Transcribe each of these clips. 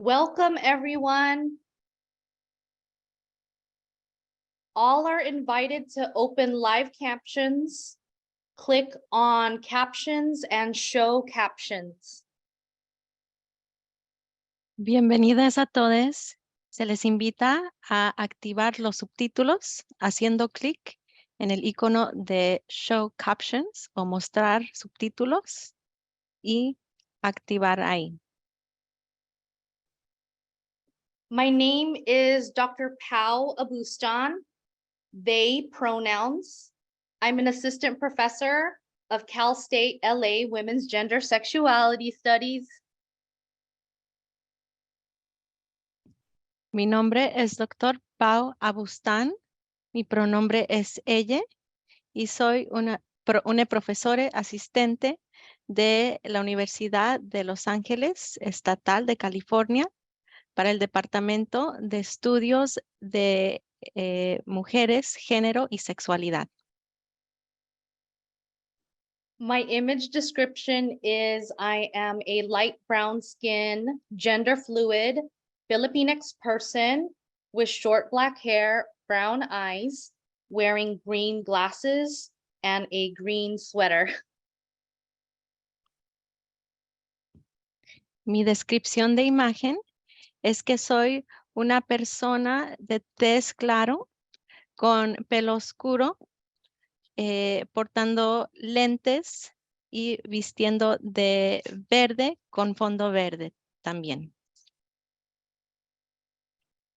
Welcome, everyone. All are invited to open live captions. Click on captions and show captions. Bienvenidas a todos. Se les invita a activar los subtítulos haciendo clic en el icono de Show Captions o mostrar subtítulos y activar ahí. My name is Dr. Pau Abustan, they pronouns. I'm an assistant professor of Cal State LA Women's Gender Sexuality Studies. Mi nombre es Dr. Pau Abustan. Mi pronombre es ella y soy una profesora asistente de la Universidad de Los Ángeles Estatal de California para el Departamento de Estudios de Mujeres, Género y Sexualidad. My image description is I am a light brown skin, gender fluid, Filipinx person with short black hair, brown eyes, wearing green glasses and a green sweater. Mi descripción de imagen es que soy una persona de tez claro, con pelo oscuro, portando lentes y vistiendo de verde con fondo verde también.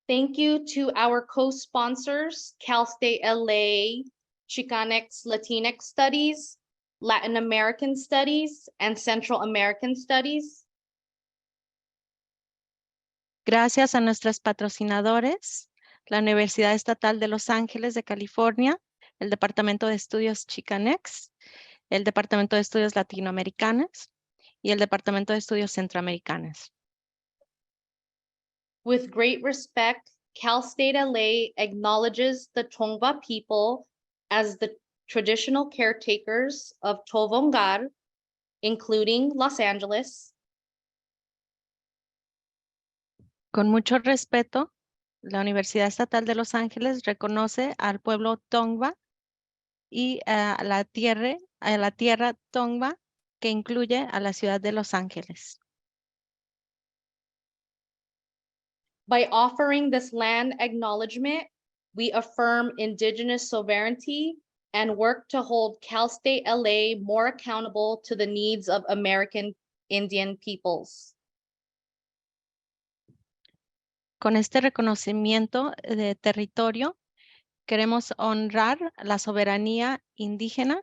Thank you to our co-sponsors, Cal State LA, Chicanx Latinx Studies, Latin American Studies, and Central American Studies. Gracias a nuestros patrocinadores, la Universidad Estatal de Los Ángeles de California, el Departamento de Estudios Chicanx, el Departamento de Estudios Latinoamericanos y el Departamento de Estudios Centroamericanos. With great respect, Cal State LA acknowledges the Tongva people as the traditional caretakers of Tovongar, including Los Angeles. Con mucho respeto, la Universidad Estatal de Los Ángeles reconoce al pueblo Tongva y a la tierra Tongva, que incluye a la ciudad de Los Ángeles. By offering this land acknowledgement, we affirm Indigenous sovereignty and work to hold Cal State LA more accountable to the needs of American Indian peoples. Con este reconocimiento de territorio, queremos honrar la soberanía indígena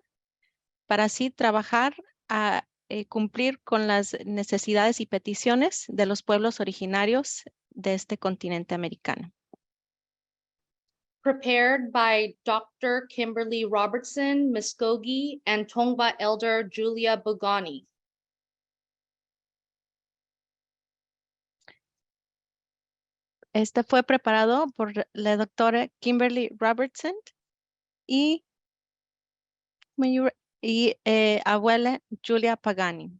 para así trabajar a cumplir con las necesidades y peticiones de los pueblos originarios de este continente americano. Prepared by Dr. Kimberly Robertson Muskogee and Tongva Elder Julia Bugani. Este fue preparado por la doctora Kimberly Robertson y abuela Julia Pagani.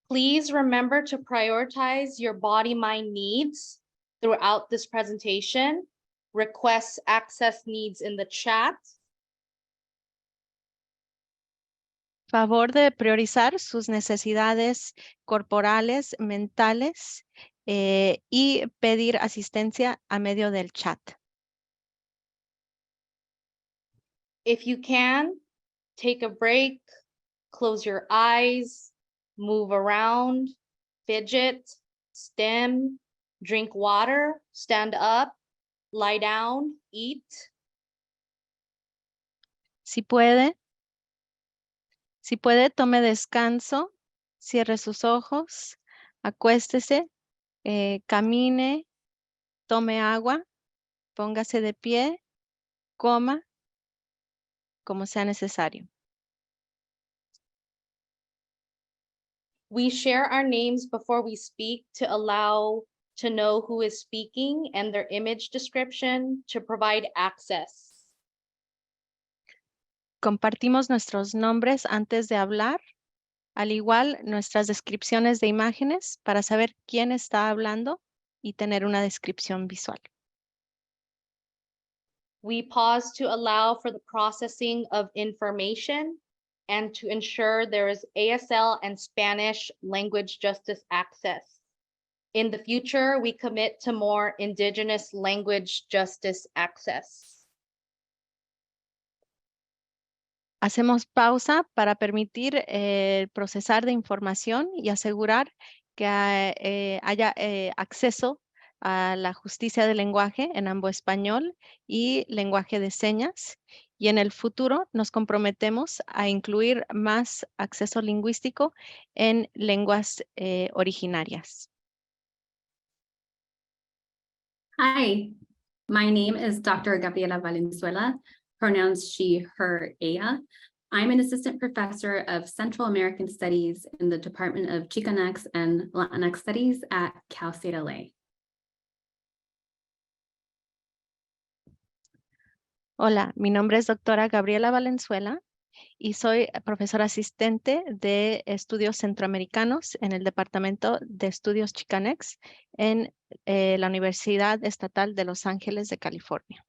Please remember to prioritize your body-mind needs throughout this presentation. Request access needs in the chat. Favor de priorizar sus necesidades corporales, mentales y pedir asistencia a medio del chat. If you can, take a break, close your eyes, move around, fidget, stim, drink water, stand up, lie down, eat. Si puede, tome descanso, cierre sus ojos, acuéstese, camine, tome agua, póngase de pie, coma, como sea necesario. We share our names before we speak to allow to know who is speaking and their image description to provide access. Compartimos nuestros nombres antes de hablar Al igual, nuestras descripciones de imágenes para saber quién está hablando y tener una descripción visual. We pause to allow for the processing of information and to ensure there is ASL and Spanish language justice access. In the future, we commit to more Indigenous language justice access. Hacemos pausa para permitir el procesar de información y asegurar que haya acceso a la justicia del lenguaje en ambos español y lenguaje de señas. Y en el futuro nos comprometemos a incluir más acceso lingüístico en lenguas originarias. Hi, my name is Dr. Gabriela Valenzuela, pronouns she, her, ella. I'm an assistant professor of Central American Studies in the Department of Chicanx and Latinx Studies at Cal State LA. Hola, mi nombre es doctora Gabriela Valenzuela y soy profesora asistente de estudios centroamericanos en el Departamento de Estudios Chicanx en la Universidad Estatal de Los Ángeles de California.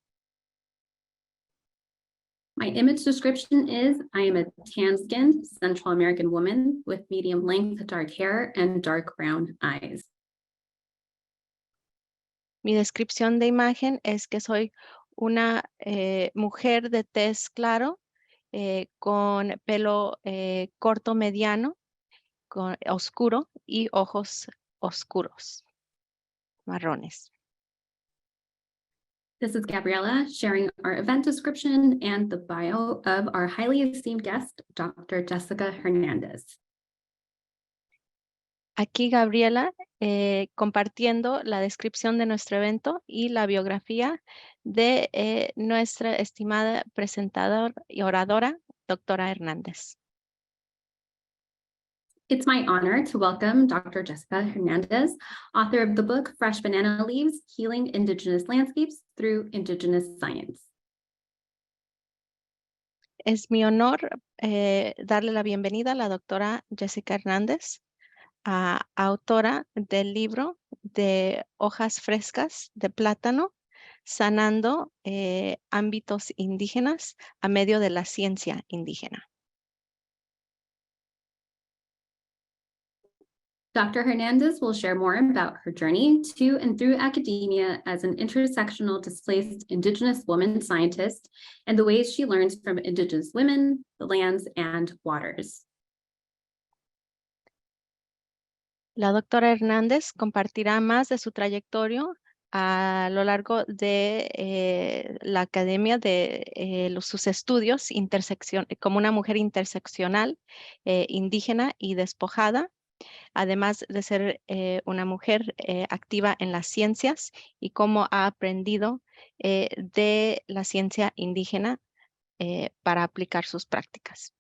My image description is I am a tan-skinned Central American woman with medium-length dark hair and dark brown eyes. Mi descripción de imagen es que soy una mujer de tez claro, con pelo corto mediano, oscuro y ojos oscuros, marrones. This is Gabriela sharing our event description and the bio of our highly esteemed guest, Dr. Jessica Hernandez. Aquí Gabriela compartiendo la descripción de nuestro evento y la biografía de nuestra estimada presentadora y oradora, doctora Hernández. It's my honor to welcome Dr. Jessica Hernandez, author of the book Fresh Banana Leaves, Healing Indigenous Landscapes Through Indigenous Science. Es mi honor darle la bienvenida a la doctora Jessica Hernández, autora del libro de Hojas Frescas de Plátano, sanando ámbitos indígenas a medio de la ciencia indígena. Dr. Hernandez will share more about her journey to and through academia as an intersectional displaced Indigenous woman scientist and the ways she learns from Indigenous women, the lands, and waters. La doctora Hernández compartirá más de su trayectoria a lo largo de la academia de sus estudios como una mujer interseccional, indígena y despojada, además de ser una mujer activa en las ciencias y cómo ha aprendido de la ciencia indígena para aplicar sus prácticas.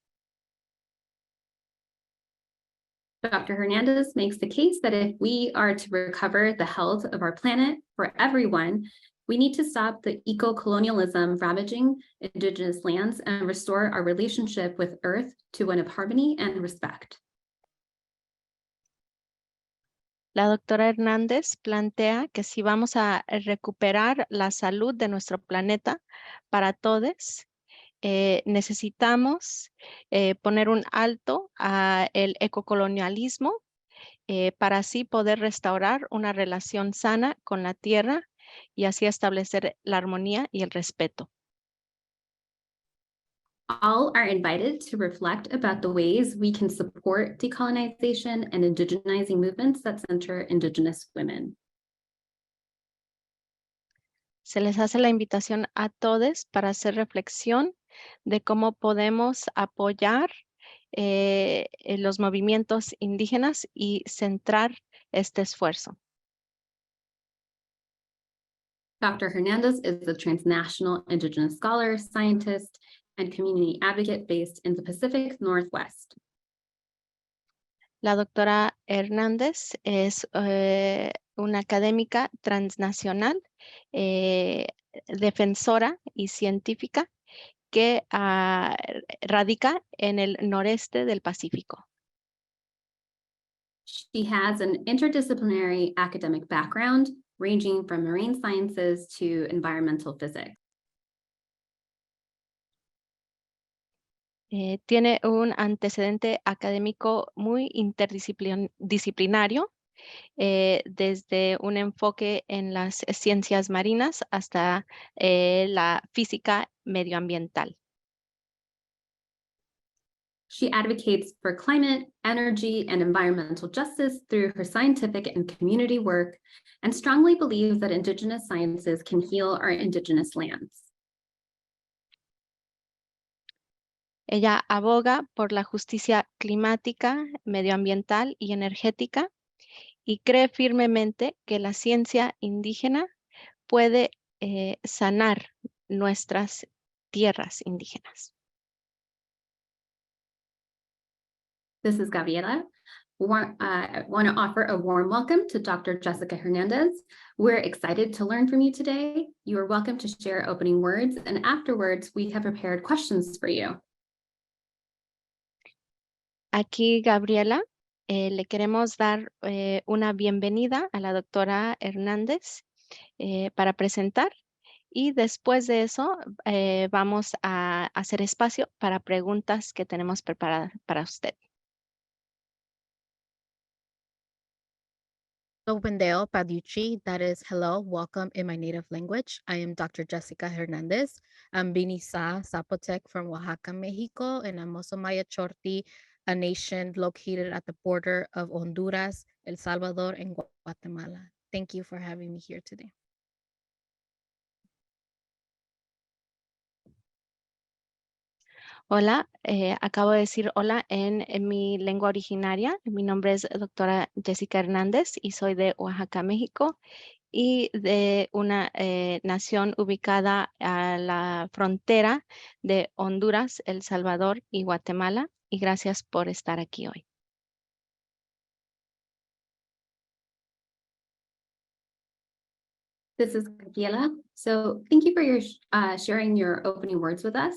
Dr. Hernandez makes the case that if we are to recover the health of our planet for everyone, we need to stop the eco-colonialism ravaging Indigenous lands and restore our relationship with Earth to one of harmony and respect. La doctora Hernández plantea que si vamos a recuperar la salud de nuestro planeta para todos, necesitamos poner un alto al ecocolonialismo para así poder restaurar una relación sana con la tierra y así establecer la armonía y el respeto. All are invited to reflect about the ways we can support decolonization and indigenizing movements that center Indigenous women. Se les hace la invitación a todos para hacer reflexión de cómo podemos apoyar los movimientos indígenas y centrar este esfuerzo. Dr. Hernandez is a transnational Indigenous scholar, scientist, and community advocate based in the Pacific Northwest. La doctora Hernández es una académica transnacional, defensora y científica que radica en el noreste del Pacífico. She has an interdisciplinary academic background ranging from marine sciences to environmental physics. Tiene un antecedente académico muy interdisciplinario, desde un enfoque en las ciencias marinas hasta la física medioambiental. She advocates for climate, energy, and environmental justice through her scientific and community work, and strongly believes that Indigenous sciences can heal our Indigenous lands. Ella aboga por la justicia climática, medioambiental y energética y cree firmemente que la ciencia indígena puede sanar nuestras tierras indígenas. This is Gabriela. I want to offer a warm welcome to Dr. Jessica Hernandez. We're excited to learn from you today. You are welcome to share opening words, and afterwards we have prepared questions for you. Aquí, Gabriela, le queremos dar una bienvenida a la doctora Hernández para presentar, y después de eso vamos a hacer espacio para preguntas que tenemos preparadas para usted. Lopendeo Paducci, that is hello, welcome in my native language. I am Dr. Jessica Hernandez. I'm Bini Sa Zapotec from Oaxaca, Mexico, and I'm also Maya Chorti, a nation located at the border of Honduras, El Salvador, and Guatemala. Thank you for having me here today. Hola, acabo de decir hola en mi lengua originaria. Mi nombre es doctora Jessica Hernández y soy de Oaxaca, México, y de una nación ubicada a la frontera de Honduras, El Salvador y Guatemala. Y gracias por estar aquí hoy. This is Gabriela. So thank you for your sharing your opening words with us.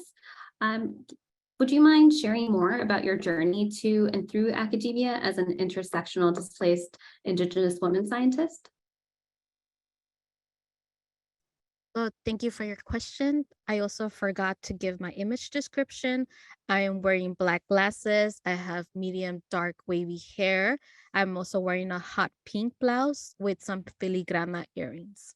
Would you mind sharing more about your journey to and through academia as an intersectional displaced Indigenous woman scientist? So thank you for your question. I also forgot to give my image description. I am wearing black glasses. I have medium dark wavy hair. I'm also wearing a hot pink blouse with some filigrana earrings.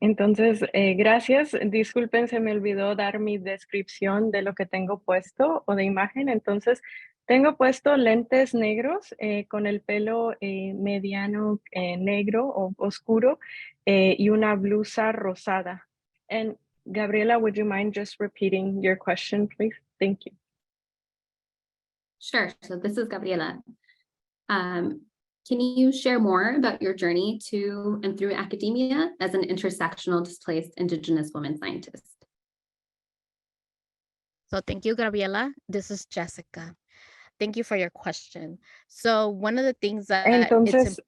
Entonces, gracias. Disculpen, se me olvidó dar mi descripción de lo que tengo puesto o de imagen. Entonces, tengo puesto lentes negros con el pelo mediano negro o oscuro y una blusa rosada. And Gabriela, would you mind just repeating your question, please? Thank you. Sure. So this is Gabriela. Can you share more about your journey to and through academia as an intersectional displaced Indigenous woman scientist? So thank you, Gabriela. This is Jessica. Thank you for your question. So one of the things that Entonces,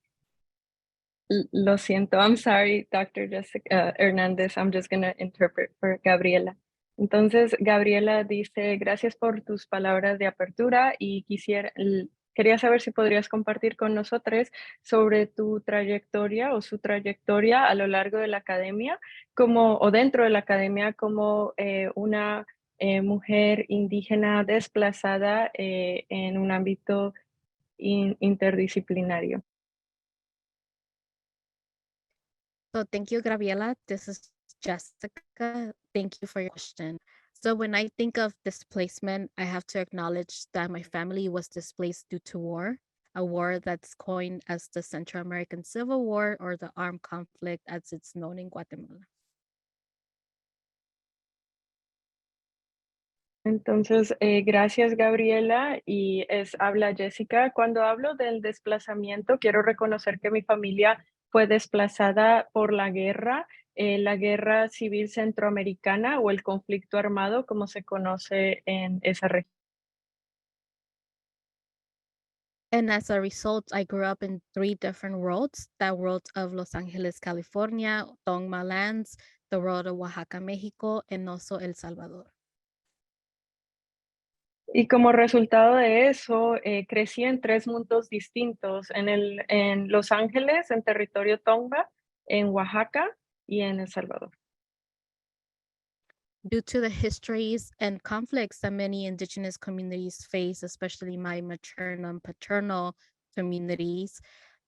lo siento, I'm sorry, Dr. Jessica Hernandez, I'm just going to interpret for Gabriela. Entonces, Gabriela dice, gracias por tus palabras de apertura y quería saber si podrías compartir con nosotros sobre tu trayectoria o su trayectoria a lo largo de la academia o dentro de la academia como una mujer indígena desplazada en un ámbito interdisciplinario. So thank you, Gabriela. This is Jessica. Thank you for your question. So when I think of displacement, I have to acknowledge that my family was displaced due to war, a war that's coined as the Central American Civil War or the armed conflict as it's known in Guatemala. Entonces, gracias Gabriela y habla Jessica. Cuando hablo del desplazamiento, quiero reconocer que mi familia fue desplazada por la guerra civil centroamericana o el conflicto armado, como se conoce en esa región. And as a result, I grew up in 3 different worlds, the world of Los Angeles, California, Tongma lands, the world of Oaxaca, Mexico, and also El Salvador. Y como resultado de eso, crecí en 3 mundos distintos, en Los Ángeles, en territorio Tongva, en Oaxaca y en El Salvador. Due to the histories and conflicts that many indigenous communities face, especially my maternal and paternal communities,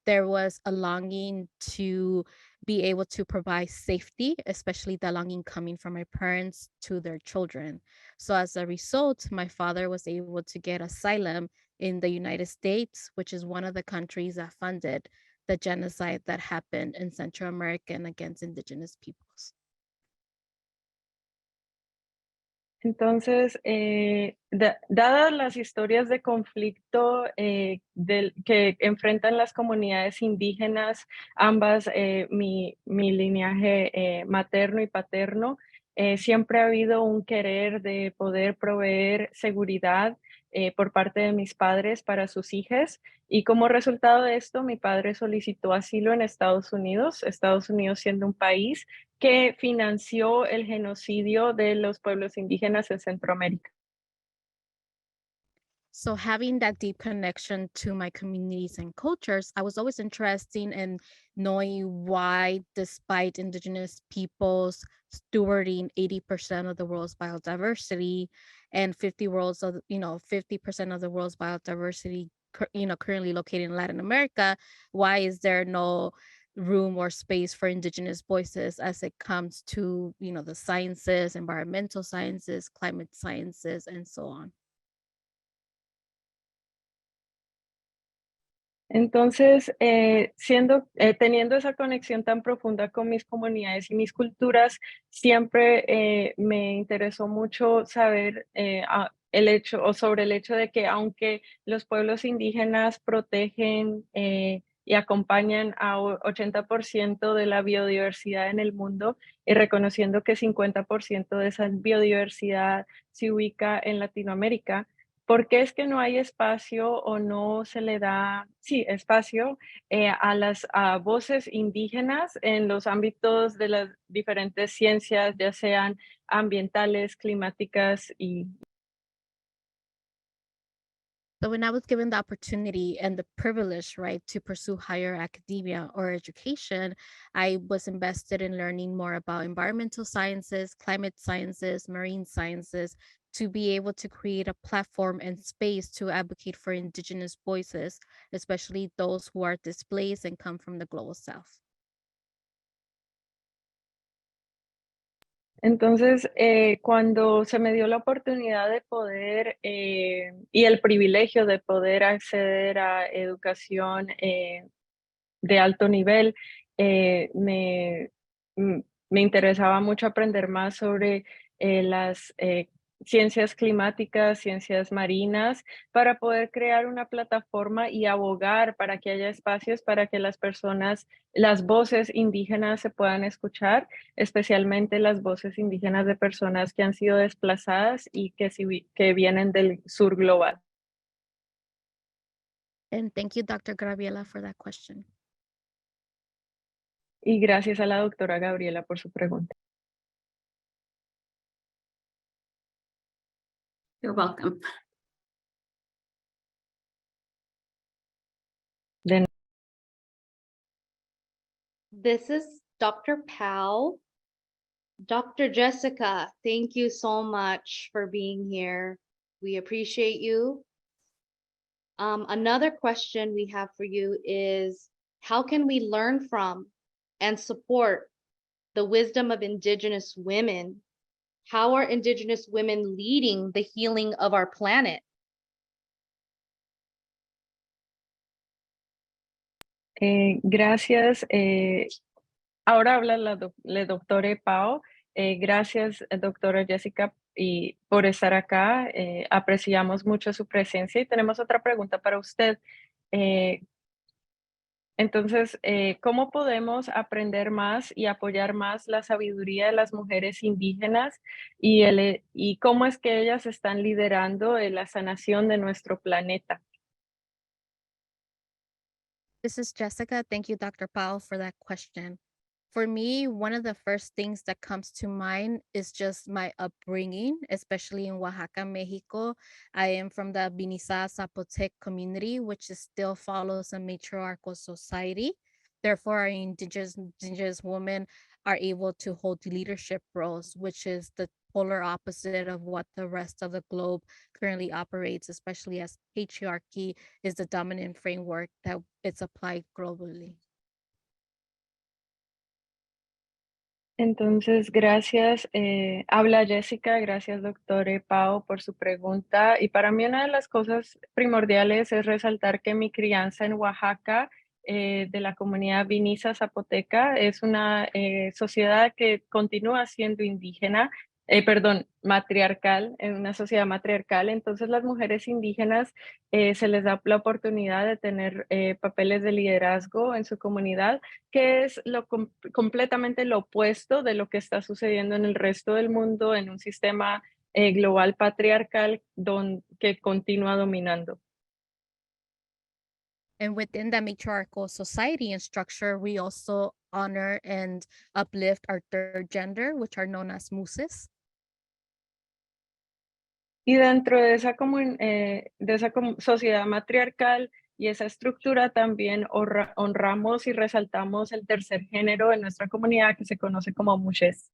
there was a longing to be able to provide safety, especially the longing coming from my parents to their children. So as a result, my father was able to get asylum in the United States, which is one of the countries that funded the genocide that happened in Central America and against indigenous peoples. Entonces, dadas las historias de conflicto que enfrentan las comunidades indígenas, ambas, mi linaje materno y paterno, siempre ha habido un querer de poder proveer seguridad por parte de mis padres para sus hijas. Y como resultado de esto, mi padre solicitó asilo en Estados Unidos siendo un país que financió el genocidio de los pueblos indígenas en Centroamérica. So having that deep connection to my communities and cultures, I was always interested in knowing why, despite indigenous peoples stewarding 80% of the world's biodiversity and 50% of the world's biodiversity, currently located in Latin America, why is there no room or space for indigenous voices as it comes to, the sciences, environmental sciences, climate sciences, and so on? Entonces, teniendo esa conexión tan profunda con mis comunidades y mis culturas, siempre me interesó mucho saber sobre el hecho de que aunque los pueblos indígenas protegen y acompañan a 80% de la biodiversidad en el mundo, y reconociendo que 50% de esa biodiversidad se ubica en Latinoamérica, ¿por qué es que no hay espacio o no se le da, sí, espacio a voces indígenas en los ámbitos de las diferentes ciencias, ya sean ambientales, climáticas y... So when I was given the opportunity and the privilege, right, to pursue higher academia or education, I was invested in learning more about environmental sciences, climate sciences, marine sciences, to be able to create a platform and space to advocate for indigenous voices, especially those who are displaced and come from the global south. Entonces, cuando se me dio la oportunidad de poder y el privilegio de poder acceder a educación de alto nivel, mm, me interesaba mucho aprender más sobre las ciencias climáticas, ciencias marinas, para poder crear una plataforma y abogar para que haya espacios para que las personas, las voces indígenas se puedan escuchar, especialmente las voces indígenas de personas que han sido desplazadas y que vienen del sur global. And thank you, Dr. Graviela, for that question. Y gracias a la doctora Gabriela por su pregunta. You're welcome. De This is Dr. Powell. Dr. Jessica, thank you so much for being here. We appreciate you. Another question we have for you is, how can we learn from and support the wisdom of Indigenous women? How are Indigenous women leading the healing of our planet? Gracias. Ahora habla la doctora Pao. Gracias, doctora Jessica, y por estar acá. Apreciamos mucho su presencia y tenemos otra pregunta para usted. Entonces, ¿cómo podemos aprender más y apoyar más la sabiduría de las mujeres indígenas y cómo es que ellas están liderando la sanación de nuestro planeta? This is Jessica. Thank you, Dr. Powell, for that question. For me, one of the first things that comes to mind is just my upbringing, especially in Oaxaca, Mexico. I am from the Biniza Zapotec community, which still follows a matriarchal society. Therefore, our indigenous women are able to hold leadership roles, which is the polar opposite of what the rest of the globe currently operates, especially as patriarchy is the dominant framework that it's applied globally. Entonces, gracias. Habla Jessica, gracias, doctor Pau, por su pregunta. Y para mí una de las cosas primordiales es resaltar que mi crianza en Oaxaca, de la comunidad Biniza Zapoteca, es una sociedad que continúa siendo indígena, perdón, matriarcal, en una sociedad matriarcal. Entonces, las mujeres indígenas se les da la oportunidad de tener papeles de liderazgo en su comunidad, que es completamente lo opuesto de lo que está sucediendo en el resto del mundo, en un sistema global patriarcal que continúa dominando. And within that matriarchal society and structure, we also honor and uplift our third gender, which are known as muses. Y dentro de esa, sociedad matriarcal y esa estructura también honramos y resaltamos el tercer género en nuestra comunidad, que se conoce como mujeres.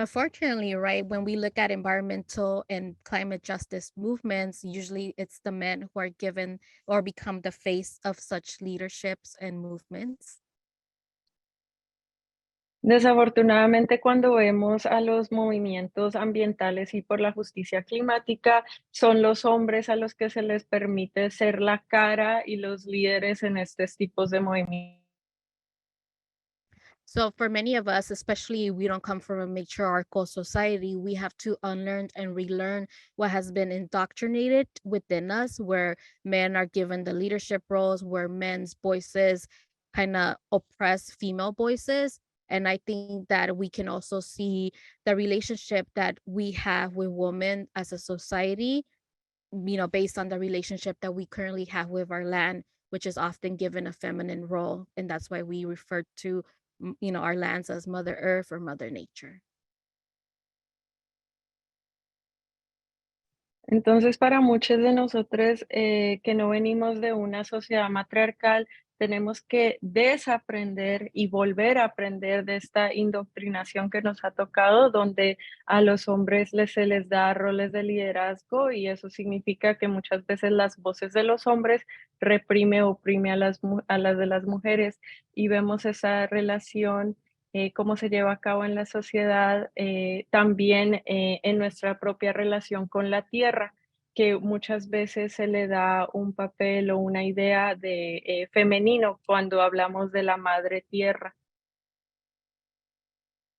Unfortunately, right, when we look at environmental and climate justice movements, usually it's the men who are given or become the face of such leaderships and movements. Desafortunadamente, cuando vemos a los movimientos ambientales y por la justicia climática, son los hombres a los que se les permite ser la cara y los líderes en estos tipos de movimientos. So for many of us, especially we don't come from a matriarchal society, we have to unlearn and relearn what has been indoctrinated within us, where men are given the leadership roles, where men's voices kind of oppress female voices. And I think that we can also see the relationship that we have with women as a society, based on the relationship that we currently have with our land, which is often given a feminine role. And that's why we refer to our lands as Mother Earth or Mother Nature. Entonces, para muchos de nosotros que no venimos de una sociedad matriarcal, tenemos que desaprender y volver a aprender de esta indoctrinación que nos ha tocado, donde a los hombres se les da roles de liderazgo, y eso significa que muchas veces las voces de los hombres reprime o oprime a las de las mujeres, y vemos esa relación, cómo se lleva a cabo en la sociedad, también en nuestra propia relación con la tierra, que muchas veces se le da un papel o una idea de femenino cuando hablamos de la madre tierra.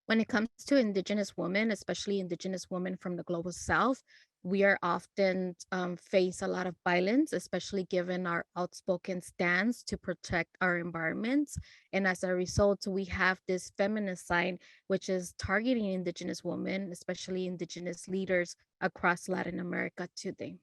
When it comes to Indigenous women, especially Indigenous women from the global South, we are often face a lot of violence, especially given our outspoken stance to protect our environments. And as a result, we have this feminicide, which is targeting Indigenous women, especially Indigenous leaders across Latin America today.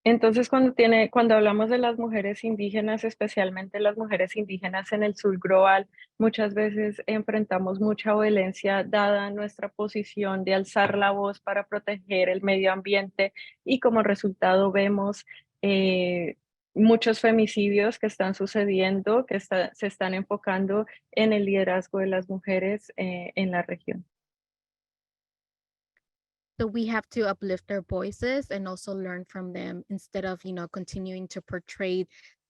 Entonces, cuando hablamos de las mujeres indígenas, especialmente las mujeres indígenas en el sur global, muchas veces enfrentamos mucha violencia dada nuestra posición de alzar la voz para proteger el medio ambiente, y como resultado vemos muchos femicidios que están sucediendo, que se están enfocando en el liderazgo de las mujeres en la región. So we have to uplift their voices and also learn from them instead of, continuing to portray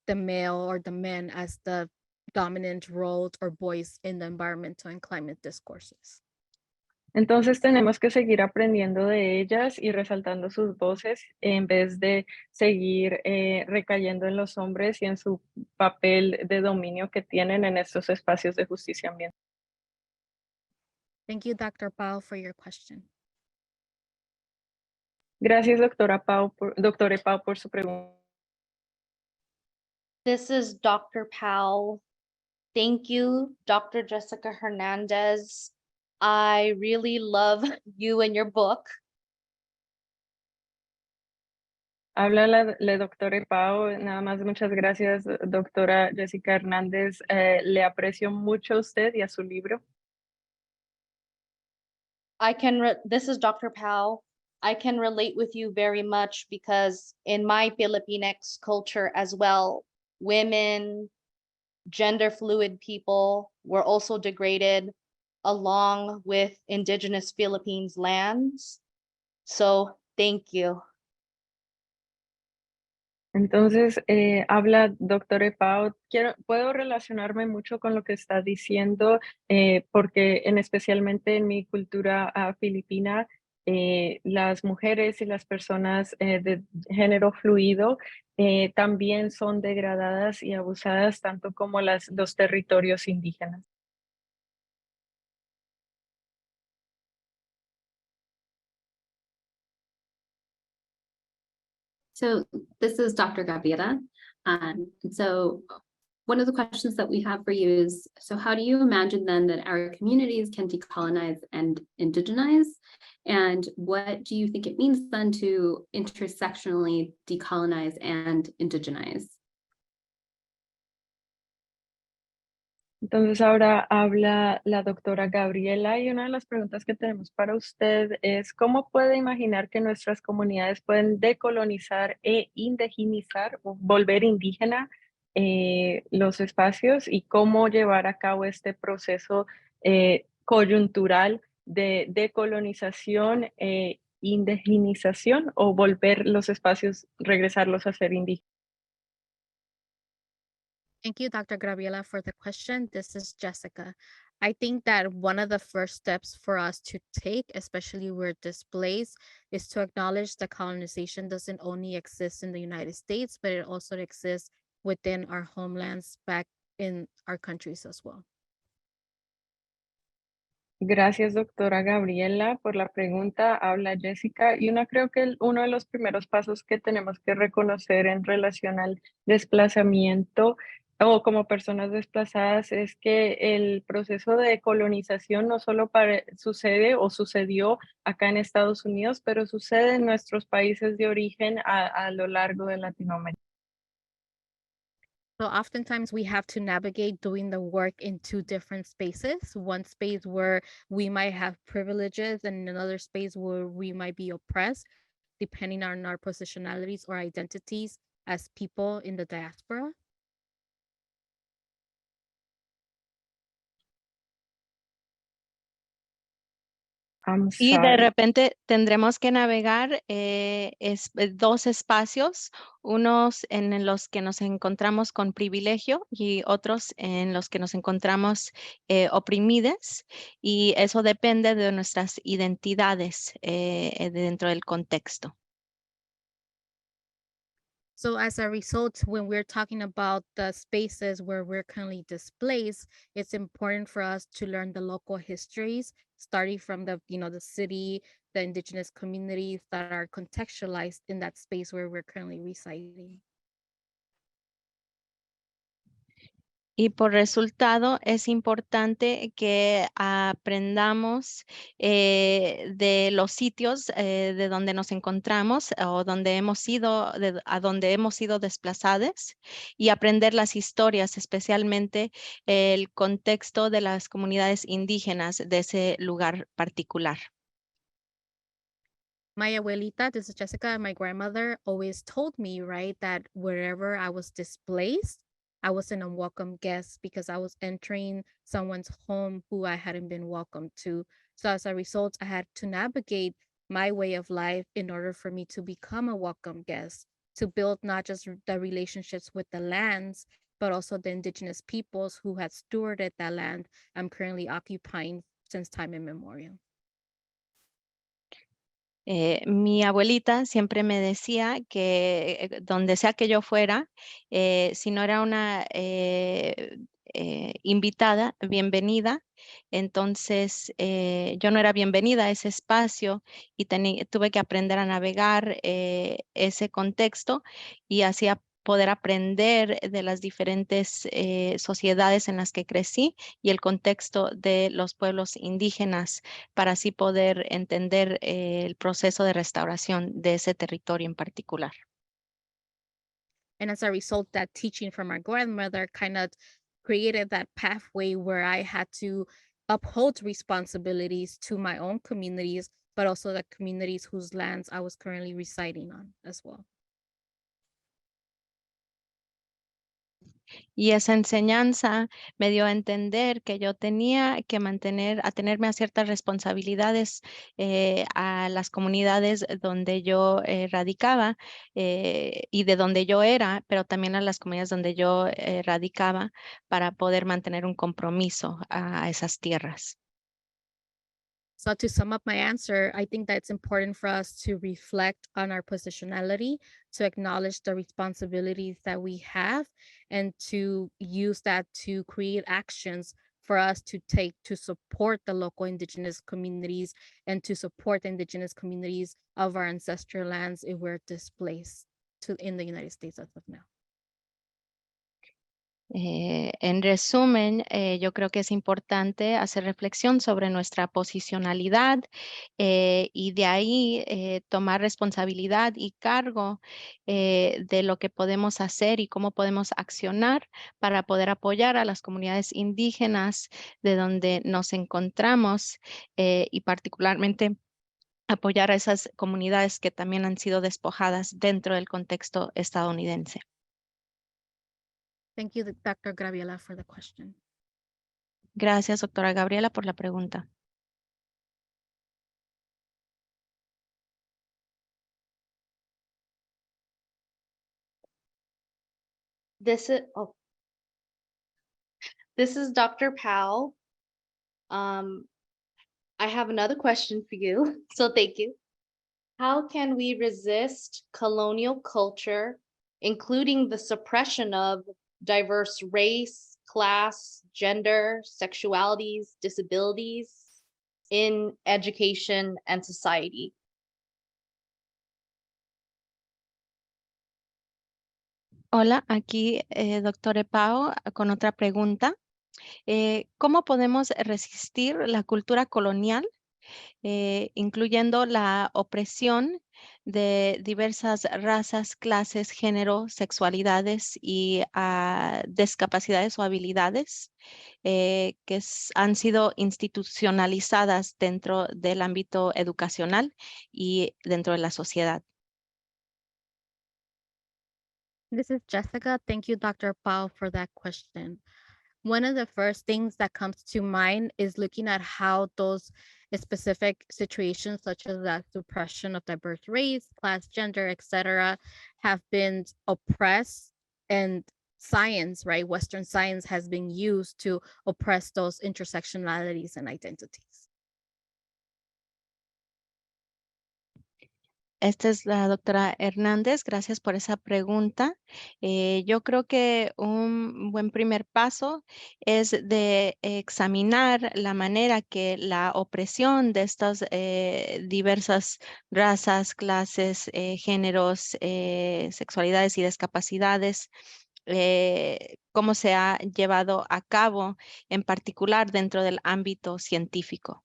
the male or the men as the dominant role or voice in the environmental and climate discourses. Entonces tenemos que seguir aprendiendo de ellas y resaltando sus voces en vez de seguir recayendo en los hombres y en su papel de dominio que tienen en estos espacios de justicia ambiental. Thank you, Dr. Pao, for your question. Gracias, doctor Pau, por su pregunta. This is Dr. Powell. Thank you, Dr. Jessica Hernandez. I really love you and your book. Habla la doctora Pau, nada más muchas gracias, doctora Jessica Hernández. Le aprecio mucho a usted y a su libro. This is Dr. Powell. I can relate with you very much because in my Filipinx culture as well, women, gender fluid people were also degraded along with indigenous Philippines lands. So thank you. Entonces, habla doctor Pau, puedo relacionarme mucho con lo que está diciendo, porque especialmente en mi cultura filipina, las mujeres y las personas de género fluido también son degradadas y abusadas, tanto como los territorios indígenas. So this is Dr. Gabriela. And so one of the questions that we have for you is, so how do you imagine then that our communities can decolonize and indigenize? And what do you think it means then to intersectionally decolonize and indigenize? Entonces ahora habla la doctora Gabriela y una de las preguntas que tenemos para usted es ¿cómo puede imaginar que nuestras comunidades pueden decolonizar e indigenizar o volver indígena los espacios y cómo llevar a cabo este proceso coyuntural de decolonización e indigenización o volver los espacios, regresarlos a ser indígenas? Thank you, Dr. Graviela, for the question. This is Jessica. I think that one of the first steps for us to take, especially where displaced, is to acknowledge that colonization doesn't only exist in the United States, but it also exists within our homelands back in our countries as well. Gracias, doctora Gabriela, por la pregunta. Habla Jessica. Y creo que uno de los primeros pasos que tenemos que reconocer en relación al desplazamiento o como personas desplazadas es que el proceso de colonización no solo sucede o sucedió acá en Estados Unidos, pero sucede en nuestros países de origen a lo largo de Latinoamérica. So oftentimes we have to navigate doing the work in two different spaces. One space where we might have privileges and another space where we might be oppressed, depending on our positionalities or identities as people in the diaspora. I'm Y de sorry. repente tendremos que navegar dos espacios, unos en los que nos encontramos con privilegio y otros en los que nos encontramos oprimidas, y eso depende de nuestras identidades dentro del contexto. So as a result, when we're talking about the spaces where we're currently displaced, it's important for us to learn the local histories, starting from the city, the indigenous communities that are contextualized in that space where we're currently residing. Y por resultado es importante que aprendamos de los sitios de donde nos encontramos o donde hemos sido, a donde hemos sido desplazados, y aprender las historias, especialmente el contexto de las comunidades indígenas de ese lugar particular. My abuelita, this is Jessica, my grandmother always told me, right, that wherever I was displaced, I was an unwelcome guest because I was entering someone's home who I hadn't been welcomed to. So as a result, I had to navigate my way of life in order for me to become a welcome guest, to build not just the relationships with the lands, but also the indigenous peoples who had stewarded that land I'm currently occupying since time immemorial. Mi abuelita siempre me decía que donde sea que yo fuera, si no era una invitada, bienvenida, entonces yo no era bienvenida a ese espacio y tuve que aprender a navegar ese contexto y así poder aprender de las diferentes sociedades en las que crecí y el contexto de los pueblos indígenas, para así poder entender el proceso de restauración de ese territorio en particular. And as a result, that teaching from our grandmother kind of created that pathway where I had to uphold responsibilities to my own communities, but also the communities whose lands I was currently residing on as well. Y esa enseñanza me dio a entender que yo tenía que atenerme a ciertas responsabilidades a las comunidades donde yo radicaba y de donde yo era, pero también a las comunidades donde yo radicaba para poder mantener un compromiso a esas tierras. So to sum up my answer, I think that it's important for us to reflect on our positionality, to acknowledge the responsibilities that we have, and to use that to create actions for us to take to support the local indigenous communities and to support the indigenous communities of our ancestral lands if we're displaced in the United States as of now. En resumen, yo creo que es importante hacer reflexión sobre nuestra posicionalidad y de ahí tomar responsabilidad y cargo de lo que podemos hacer y cómo podemos accionar para poder apoyar a las comunidades indígenas de donde nos encontramos y particularmente apoyar a esas comunidades que también han sido despojadas dentro del contexto estadounidense. Thank you, Dr. Graviela, for the question. Gracias, doctora Gabriela, por la pregunta. This is Dr. Powell. I have another question for you, so thank you. How can we resist colonial culture, including the suppression of diverse race, class, gender, sexualities, disabilities in education and society? Hola, aquí doctor Epao con otra pregunta. ¿Cómo podemos resistir la cultura colonial, incluyendo la opresión de diversas razas, clases, género, sexualidades y discapacidades o habilidades que han sido institucionalizadas dentro del ámbito educacional y dentro de la sociedad? This is Jessica. Thank you, Dr. Pao, for that question. One of the first things that comes to mind is looking at how those specific situations, such as that suppression of diverse race, class, gender, etc., have been oppressed, and science, right? Western science has been used to oppress those intersectionalities and identities. Esta es la doctora Hernández. Gracias por esa pregunta. Yo creo que un buen primer paso es de examinar la manera que la opresión de estas diversas razas, clases, géneros, sexualidades y discapacidades, cómo se ha llevado a cabo, en particular dentro del ámbito científico.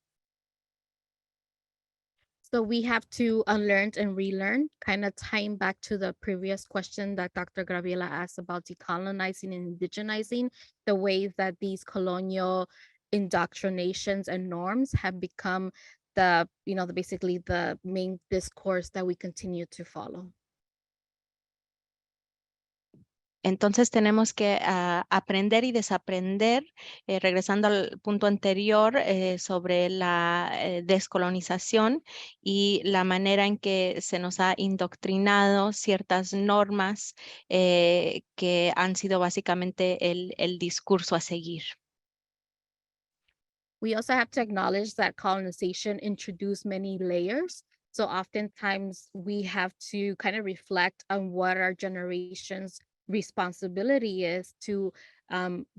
So we have to unlearn and relearn, kind of tying back to the previous question that Dr. Graviela asked about decolonizing and indigenizing, the ways that these colonial indoctrinations and norms have become basically the main discourse that we continue to follow. Entonces tenemos que aprender y desaprender, regresando al punto anterior sobre la descolonización y la manera en que se nos ha indoctrinado ciertas normas que han sido básicamente el discurso a seguir. We also have to acknowledge that colonization introduced many layers. So oftentimes we have to kind of reflect on what our generation's responsibility is to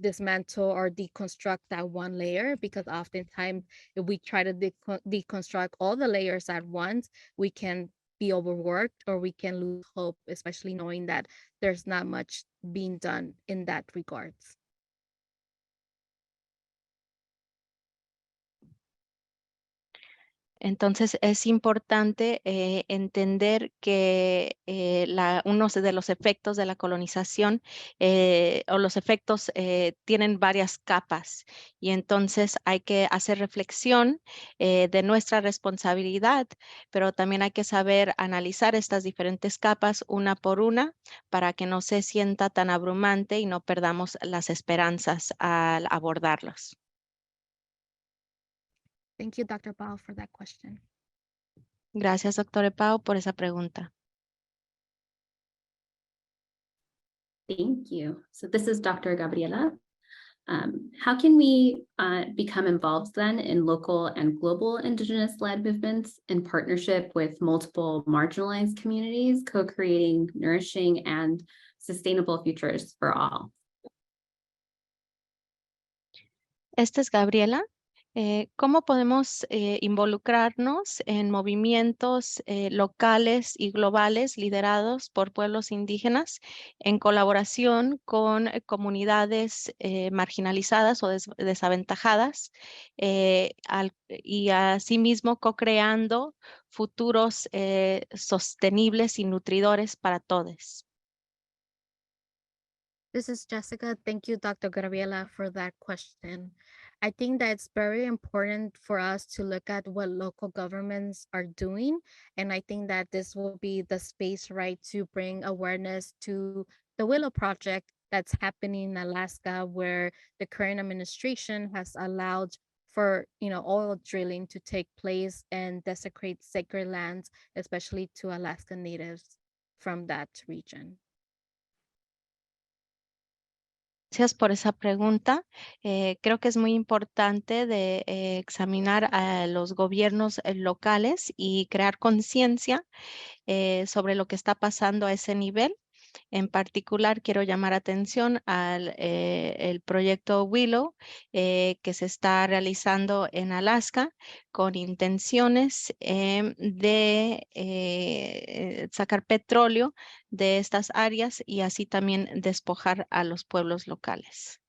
dismantle or deconstruct that one layer, because oftentimes if we try to deconstruct all the layers at once, we can be overworked or we can lose hope, especially knowing that there's not much being done in that regards. Entonces es importante entender que uno de los efectos de la colonización o los efectos tienen varias capas y entonces hay que hacer reflexión de nuestra responsabilidad, pero también hay que saber analizar estas diferentes capas una por una para que no se sienta tan abrumante y no perdamos las esperanzas al abordarlos. Thank you, Dr. Bao, for that question. Gracias, doctor Pau, por esa pregunta. Thank you. So this is Dr. Gabriela. How can we become involved then in local and global Indigenous-led movements in partnership with multiple marginalized communities, co-creating nourishing and sustainable futures for all? Esta es Gabriela. ¿Cómo podemos involucrarnos en movimientos locales y globales liderados por pueblos indígenas en colaboración con comunidades marginalizadas o desaventajadas y asimismo co-creando futuros sostenibles y nutridores para todos? This is Jessica. Thank you, Dr. Gabriela, for that question. I think that it's very important for us to look at what local governments are doing. And I think that this will be the space, right, to bring awareness to the Willow Project that's happening in Alaska, where the current administration has allowed for oil drilling to take place and desecrate sacred lands, especially to Alaska natives from that region. Gracias por esa pregunta. Creo que es muy importante de examinar a los gobiernos locales y crear conciencia sobre lo que está pasando a ese nivel. En particular, quiero llamar atención al el proyecto Willow que se está realizando en Alaska con intenciones de sacar petróleo de estas áreas y así también despojar a los pueblos locales.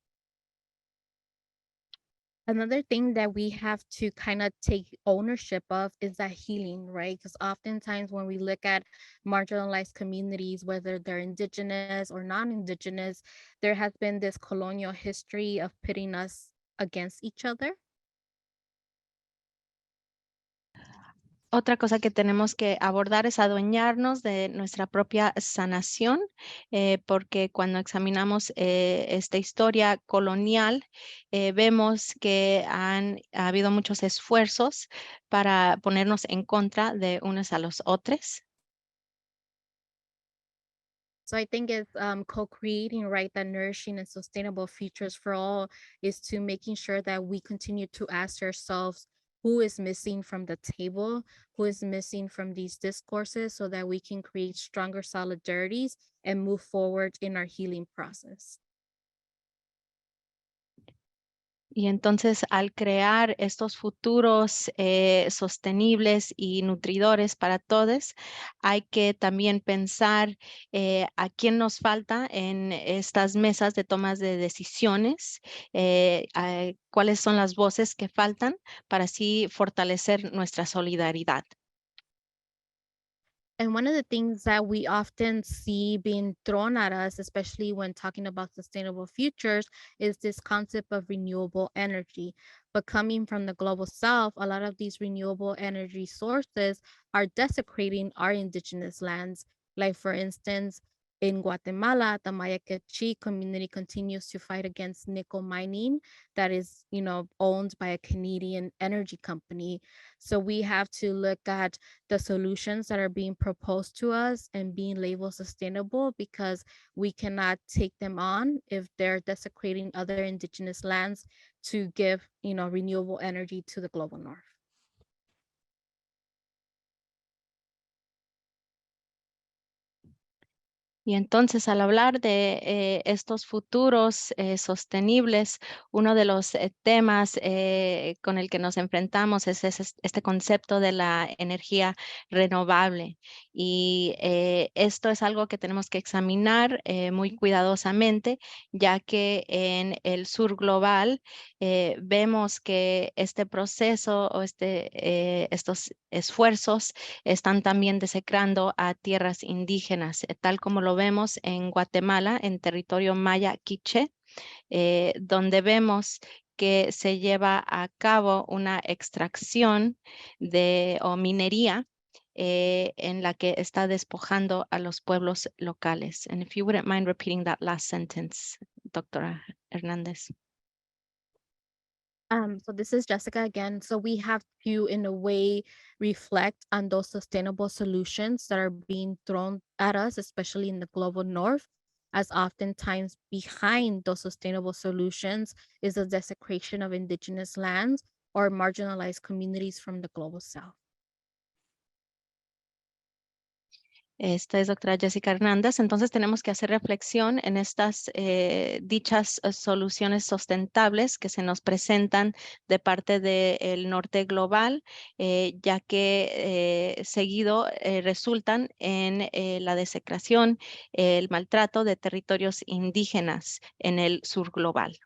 Another thing that we have to kind of take ownership of is that healing, right? Because oftentimes when we look at marginalized communities, whether they're indigenous or non-indigenous, there has been this colonial history of pitting us against each other. Otra cosa que tenemos que abordar es adueñarnos de nuestra propia sanación, porque cuando examinamos esta historia colonial, vemos que ha habido muchos esfuerzos para ponernos en contra de unos a los otros. So I think it's co-creating, right, that nourishing and sustainable futures for all is to making sure that we continue to ask ourselves who is missing from the table, who is missing from these discourses so that we can create stronger solidarities and move forward in our healing process. Y entonces al crear estos futuros sostenibles y nutridores para todos, hay que también pensar a quién nos falta en estas mesas de tomas de decisiones, cuáles son las voces que faltan para así fortalecer nuestra solidaridad. And one of the things that we often see being thrown at us, especially when talking about sustainable futures, is this concept of renewable energy. But coming from the global south, a lot of these renewable energy sources are desecrating our indigenous lands. Like, for instance, in Guatemala, the Mayaquechi community continues to fight against nickel mining that is, owned by a Canadian energy company. So we have to look at the solutions that are being proposed to us and being labeled sustainable, because we cannot take them on if they're desecrating other indigenous lands to give, renewable energy to the global north. Y entonces, al hablar de estos futuros sostenibles, uno de los temas con el que nos enfrentamos es este concepto de la energía renovable. Y esto es algo que tenemos que examinar muy cuidadosamente, ya que en el sur global vemos que este proceso o estos esfuerzos están también desecrando a tierras indígenas, tal como lo vemos en Guatemala, en territorio maya quiché, donde vemos que se lleva a cabo una extracción o minería en la que está despojando a los pueblos locales. And if you wouldn't mind repeating that last sentence, Doctora Hernández. So this is Jessica again. So we have to, in a way, reflect on those sustainable solutions that are being thrown at us, especially in the global north, as oftentimes behind those sustainable solutions is the desecration of indigenous lands or marginalized communities from the global south. Esta es doctora Jessica Hernández. Entonces tenemos que hacer reflexión en estas dichas soluciones sustentables que se nos presentan de parte del norte global, ya que seguido resultan en la desecración, el maltrato de territorios indígenas en el sur global.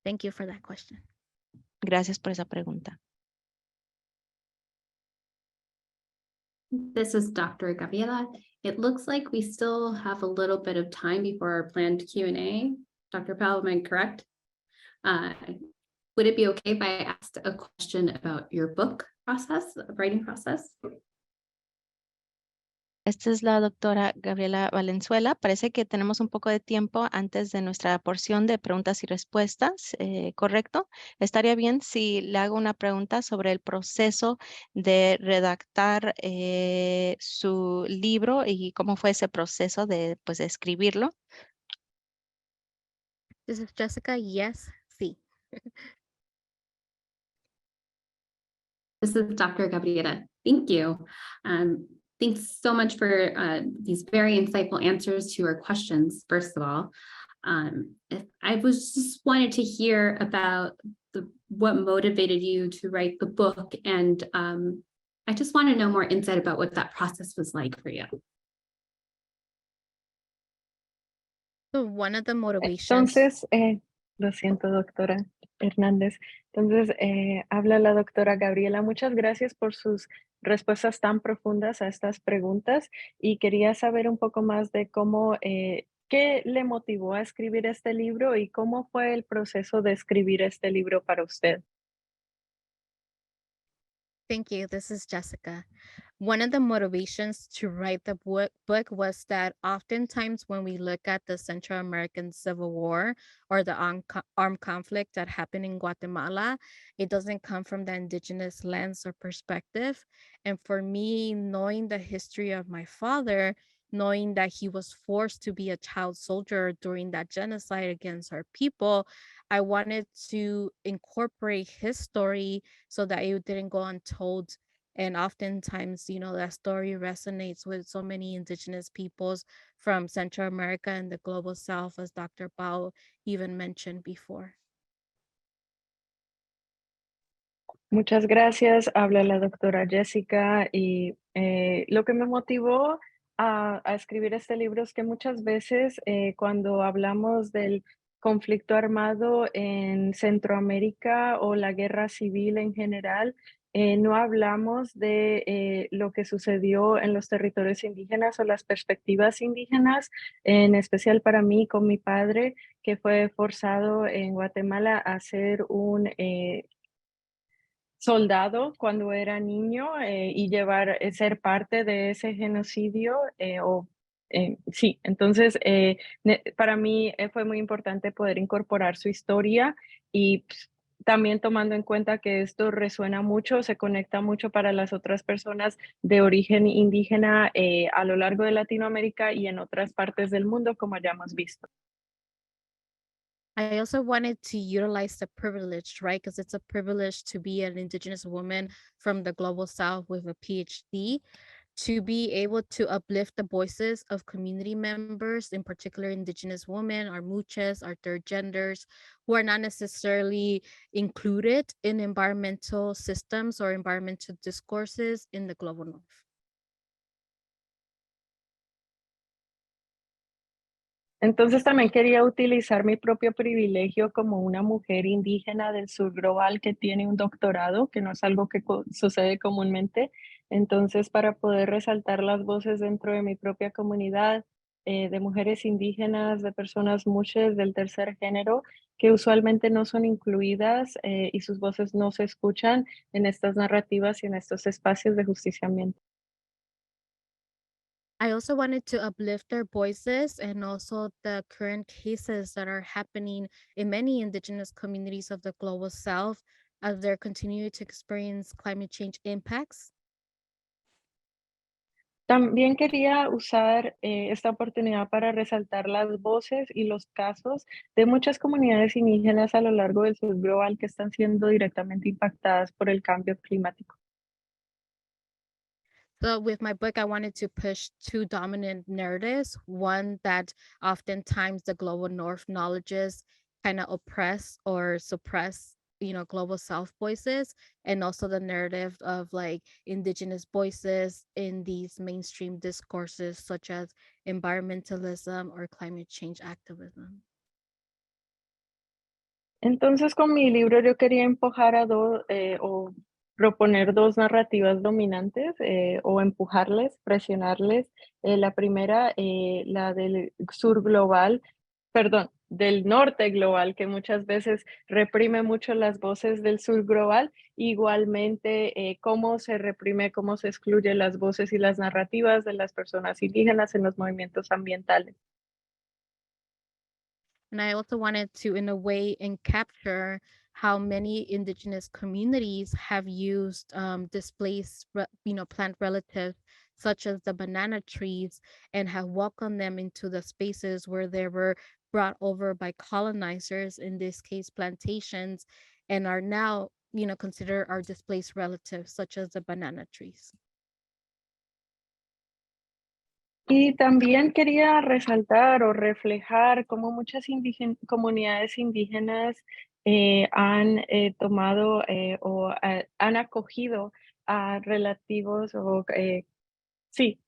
Thank you for that question. Gracias por esa pregunta. This is Dr. Gabriela. It looks like we still have a little bit of time before our planned Q&A. Dr. Powell, am I correct? Would it be okay if I asked a question about your book process, writing process? Esta es la doctora Gabriela Valenzuela. Parece que tenemos un poco de tiempo antes de nuestra porción de preguntas y respuestas, ¿correcto? Estaría bien si le hago una pregunta sobre el proceso de redactar su libro y cómo fue ese proceso de, pues, de escribirlo. This is Jessica. Yes, sí. This is Dr. Gabriela. Thank you. Thanks so much for these very insightful answers to our questions, first of all. I was just wanted to hear about what motivated you to write the book, and I just want to know more insight about what that process was like for you. So one of the motivations. Entonces, lo siento, doctora Hernández. Entonces, habla la doctora Gabriela. Muchas gracias por sus respuestas tan profundas a estas preguntas y quería saber un poco más de cómo, qué le motivó a escribir este libro y cómo fue el proceso de escribir este libro para usted. Thank you. This is Jessica. One of the motivations to write the book was that oftentimes when we look at the Central American Civil War or the armed conflict that happened in Guatemala, it doesn't come from the indigenous lens or perspective. And for me, knowing the history of my father, knowing that he was forced to be a child soldier during that genocide against our people, I wanted to incorporate his story so that it didn't go untold. And oftentimes, you know, that story resonates with so many indigenous peoples from Central America and the global south, as Dr. Pao even mentioned before. Muchas gracias. Habla la doctora Jessica y lo que me motivó a escribir este libro es que muchas veces cuando hablamos del conflicto armado en Centroamérica o la guerra civil en general, no hablamos de lo que sucedió en los territorios indígenas o las perspectivas indígenas, en especial para mí con mi padre, que fue forzado en Guatemala a ser un soldado cuando era niño y ser parte de ese genocidio sí, entonces para mí fue muy importante poder incorporar su historia y pues, también tomando en cuenta que esto resuena mucho, se conecta mucho para las otras personas de origen indígena a lo largo de Latinoamérica y en otras partes del mundo, como ya hemos visto. I also wanted to utilize the privilege, right? Because it's a privilege to be an Indigenous woman from the global South with a PhD, to be able to uplift the voices of community members, in particular Indigenous women, our muchas, our third genders, who are not necessarily included in environmental systems or environmental discourses in the global north. Entonces también quería utilizar mi propio privilegio como una mujer indígena del sur global que tiene un doctorado, que no es algo que sucede comúnmente. Entonces, para poder resaltar las voces dentro de mi propia comunidad, de mujeres indígenas, de personas muchas del tercer género, que usualmente no son incluidas y sus voces no se escuchan en estas narrativas y en estos espacios de justiciamiento. I also wanted to uplift their voices and also the current cases that are happening in many Indigenous communities of the global South as they're continuing to experience climate change impacts. También quería usar esta oportunidad para resaltar las voces y los casos de muchas comunidades indígenas a lo largo del sur global que están siendo directamente impactadas por el cambio climático. So with my book, I wanted to push two dominant narratives. One that oftentimes the global north knowledges kind of oppress or suppress, global south voices, and also the narrative of like indigenous voices in these mainstream discourses such as environmentalism or climate change activism. Entonces, con mi libro yo quería empujar a o proponer dos narrativas dominantes o empujarles, presionarles. La primera, la del sur global, perdón, del norte global, que muchas veces reprime mucho las voces del sur global. Igualmente, cómo se reprime, cómo se excluye las voces y las narrativas de las personas indígenas en los movimientos ambientales. And I also wanted to, in a way, capture how many indigenous communities have used displaced, plant relatives, such as the banana trees, and have welcomed them into the spaces where they were brought over by colonizers, in this case, plantations, and are now, considered our displaced relatives, such as the banana trees. Y también quería resaltar o reflejar cómo muchas comunidades indígenas han tomado o han acogido a relativos o sí,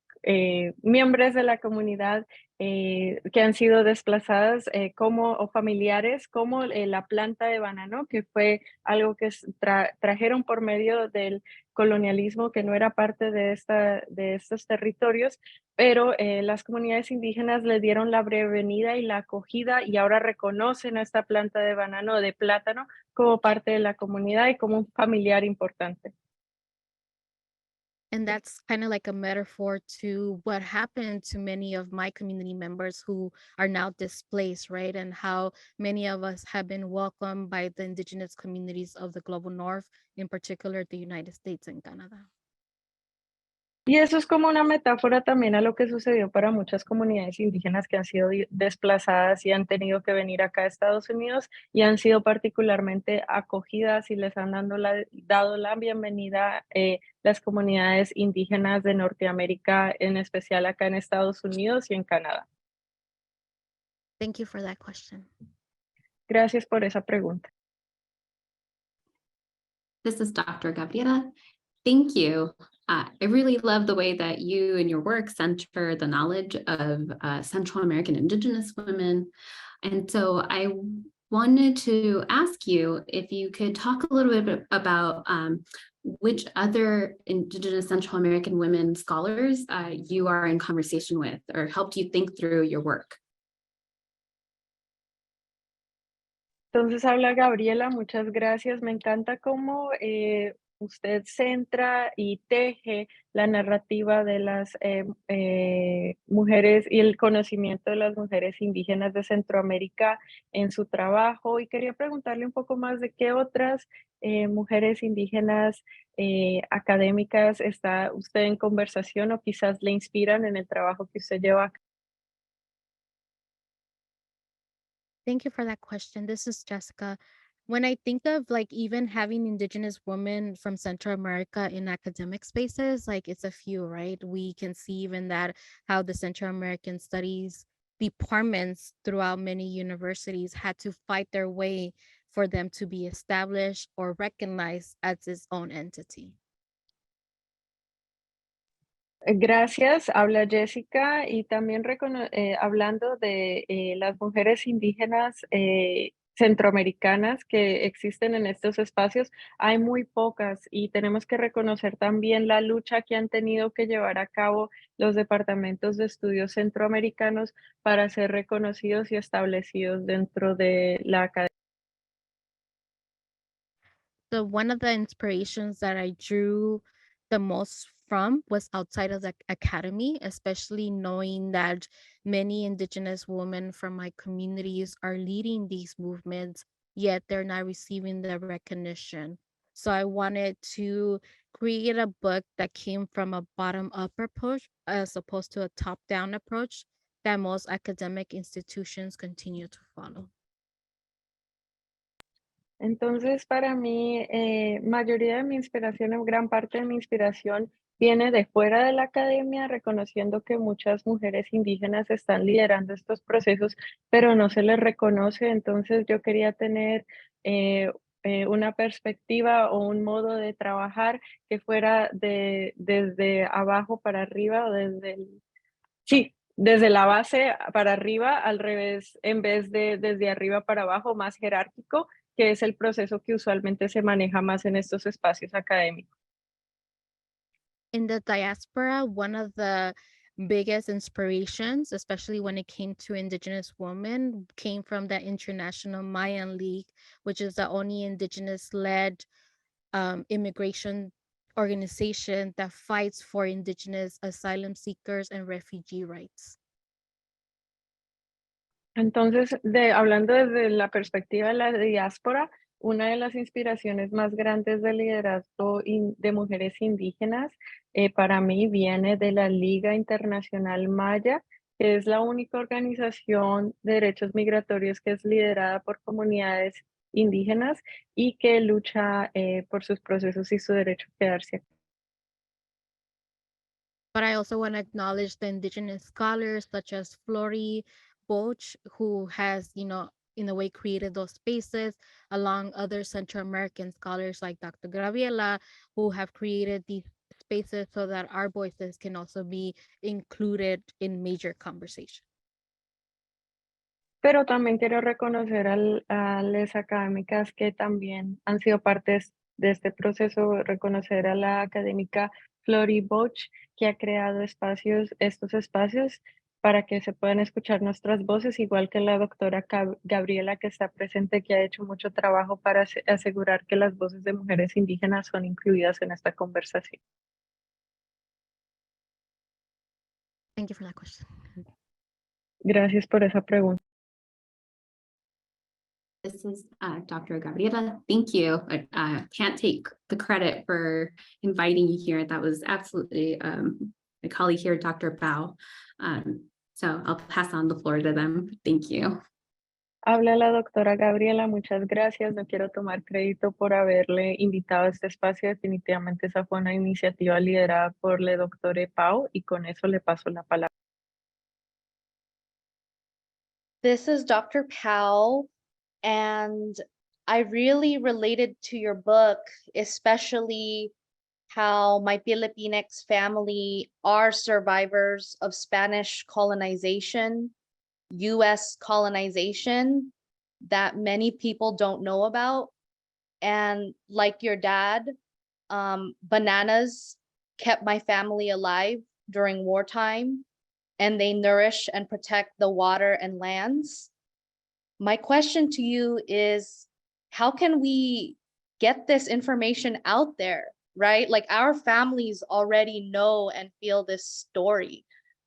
miembros de la comunidad que han sido desplazadas o familiares, como la planta de banano, que fue algo que trajeron por medio del colonialismo, que no era parte de estos territorios, pero las comunidades indígenas le dieron la bienvenida y la acogida y ahora reconocen a esta planta de banano, de plátano, como parte de la comunidad y como un familiar importante. And that's kind of like a metaphor to what happened to many of my community members who are now displaced, right? And how many of us have been welcomed by the indigenous communities of the global north, in particular the United States and Canada. Y eso es como una metáfora también a lo que sucedió para muchas comunidades indígenas que han sido desplazadas y han tenido que venir acá a Estados Unidos y han sido particularmente acogidas y les han dado la bienvenida las comunidades indígenas de Norteamérica, en especial acá en Estados Unidos y en Canadá. Thank you for that question. Gracias por esa pregunta. This is Dr. Gabriela. Thank you. I really love the way that you and your work center the knowledge of Central American Indigenous women. And so I wanted to ask you if you could talk a little bit about which other Indigenous Central American women scholars you are in conversation with or helped you think through your work. Entonces habla Gabriela, muchas gracias. Me encanta cómo usted centra y teje la narrativa de las mujeres y el conocimiento de las mujeres indígenas de Centroamérica en su trabajo. Y quería preguntarle un poco más de qué otras mujeres indígenas académicas está usted en conversación o quizás le inspiran en el trabajo que usted lleva a cabo. Thank you for that question. This is Jessica. When I think of like even having indigenous women from Central America in academic spaces, like it's a few, right? We can see even that how the Central American studies departments throughout many universities had to fight their way for them to be established or recognized as its own entity. Gracias, habla Jessica, y también hablando de las mujeres indígenas centroamericanas que existen en estos espacios, hay muy pocas y tenemos que reconocer también la lucha que han tenido que llevar a cabo los departamentos de estudios centroamericanos para ser reconocidos y establecidos dentro de la academia. So one of the inspirations that I drew the most from was outside of the academy, especially knowing that many indigenous women from my communities are leading these movements, yet they're not receiving the recognition. So I wanted to create a book that came from a bottom up approach as opposed to a top down approach that most academic institutions continue to follow. Entonces, para mí, mayoría de mi inspiración, o gran parte de mi inspiración viene de fuera de la academia, reconociendo que muchas mujeres indígenas están liderando estos procesos, pero no se les reconoce. Entonces, yo quería tener una perspectiva o un modo de trabajar que fuera desde abajo para arriba o sí, desde la base para arriba, al revés, en vez de desde arriba para abajo, más jerárquico, que es el proceso que usualmente se maneja más en estos espacios académicos. In the diaspora, one of the biggest inspirations, especially when it came to indigenous women, came from the International Mayan League, which is the only indigenous-led immigration organization that fights for indigenous asylum seekers and refugee rights. Entonces, hablando desde la perspectiva de la diáspora, una de las inspiraciones más grandes del liderazgo de mujeres indígenas para mí viene de la Liga Internacional Maya, que es la única organización de derechos migratorios que es liderada por comunidades indígenas y que lucha por sus procesos y su derecho a quedarse aquí. But I also want to acknowledge the indigenous scholars such as Flori Boch, who has, in a way created those spaces, along other Central American scholars like Dr. Graviela, who have created these spaces so that our voices can also be included in major conversation. Pero también quiero reconocer a las académicas que también han sido partes de este proceso, reconocer a la académica Flori Boch, que ha creado estos espacios para que se puedan escuchar nuestras voces, igual que la doctora Gabriela, que está presente, que ha hecho mucho trabajo para asegurar que las voces de mujeres indígenas son incluidas en esta conversación. Thank you for that question. Gracias por esa pregunta. This is Dr. Gabriela. Thank you. I can't take the credit for inviting you here. That was absolutely my colleague here, Dr. Bao. So I'll pass on the floor to them. Thank you. Habla la doctora Gabriela, muchas gracias. No quiero tomar crédito por haberle invitado a este espacio. Definitivamente esa fue una iniciativa liderada por la doctora Pau y con eso le paso la palabra. This is Dr. Powell, and I really related to your book, especially how my Filipinx family are survivors of Spanish colonization, US colonization that many people don't know about. And like your dad, bananas kept my family alive during wartime, and they nourish and protect the water and lands. My question to you is, how can we get this information out there, right? Like our families already know and feel this story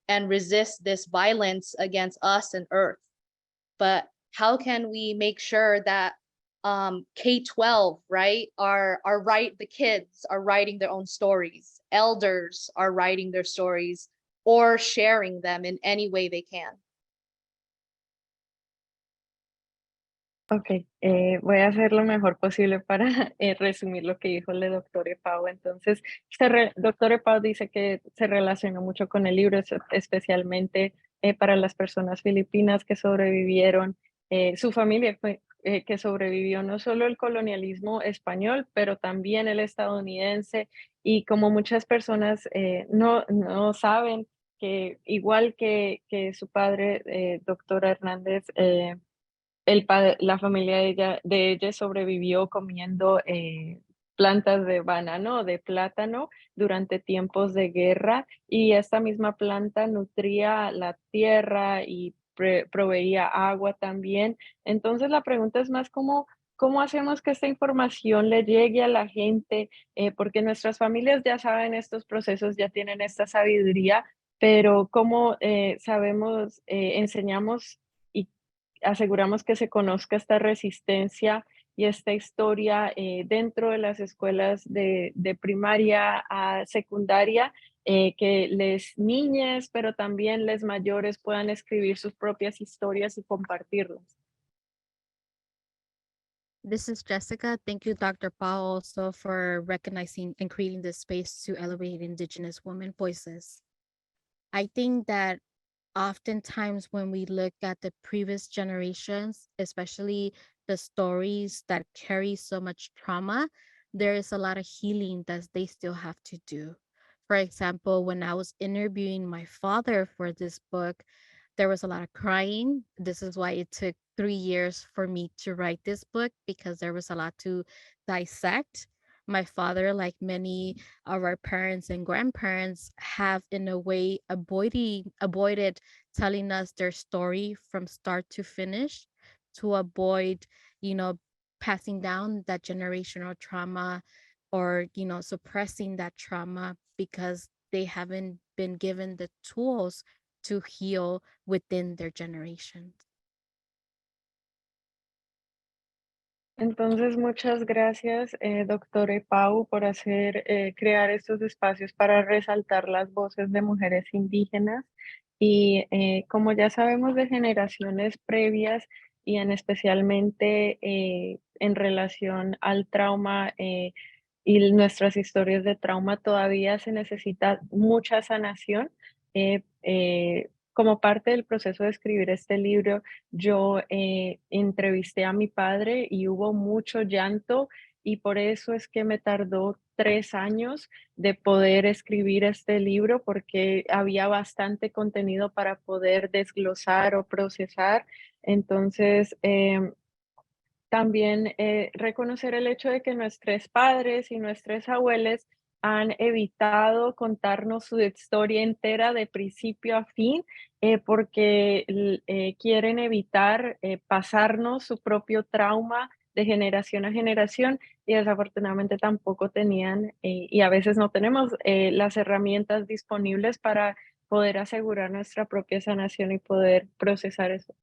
and resist this violence against us and Earth. But how can we make sure that K-12, right, the kids are writing their own stories, elders are writing their stories or sharing them in any way they can? Ok, voy a hacer lo mejor posible para resumir lo que dijo el doctor Pau. Entonces, doctor Pau dice que se relaciona mucho con el libro, especialmente para las personas filipinas que sobrevivieron, su familia que sobrevivió no solo el colonialismo español, pero también el estadounidense. Y como muchas personas no saben que igual que su padre, doctor Hernández, la familia de ella sobrevivió comiendo plantas de banano o de plátano durante tiempos de guerra y esta misma planta nutría la tierra y proveía agua también. Entonces la pregunta es más cómo hacemos que esta información le llegue a la gente, porque nuestras familias ya saben estos procesos, ya tienen esta sabiduría, pero cómo sabemos, enseñamos y aseguramos que se conozca esta resistencia y esta historia dentro de las escuelas de primaria a secundaria, que les niñas, pero también les mayores puedan escribir sus propias historias y compartirlas. This is Jessica. Thank you, Dr. Pao, also for recognizing and creating this space to elevate Indigenous women voices. I think that oftentimes when we look at the previous generations, especially the stories that carry so much trauma, there is a lot of healing that they still have to do. For example, when I was interviewing my father for this book, there was a lot of crying. This is why it took 3 years for me to write this book because there was a lot to dissect. My father, like many of our parents and grandparents, have in a way avoided telling us their story from start to finish to avoid, you know, passing down that generational trauma or, suppressing that trauma because they haven't been given the tools to heal within their generations. Entonces, muchas gracias, doctor Pau, por crear estos espacios para resaltar las voces de mujeres indígenas. Y como ya sabemos de generaciones previas y especialmente en relación al trauma y nuestras historias de trauma, todavía se necesita mucha sanación. Como parte del proceso de escribir este libro, yo entrevisté a mi padre y hubo mucho llanto y por eso es que me tardó 3 años de poder escribir este libro porque había bastante contenido para poder desglosar o procesar. Entonces, también reconocer el hecho de que nuestros padres y nuestros abuelos han evitado contarnos su historia entera de principio a fin porque quieren evitar pasarnos su propio trauma de generación a generación y desafortunadamente tampoco tenían y a veces no tenemos las herramientas disponibles para poder asegurar nuestra propia sanación y poder procesar eso.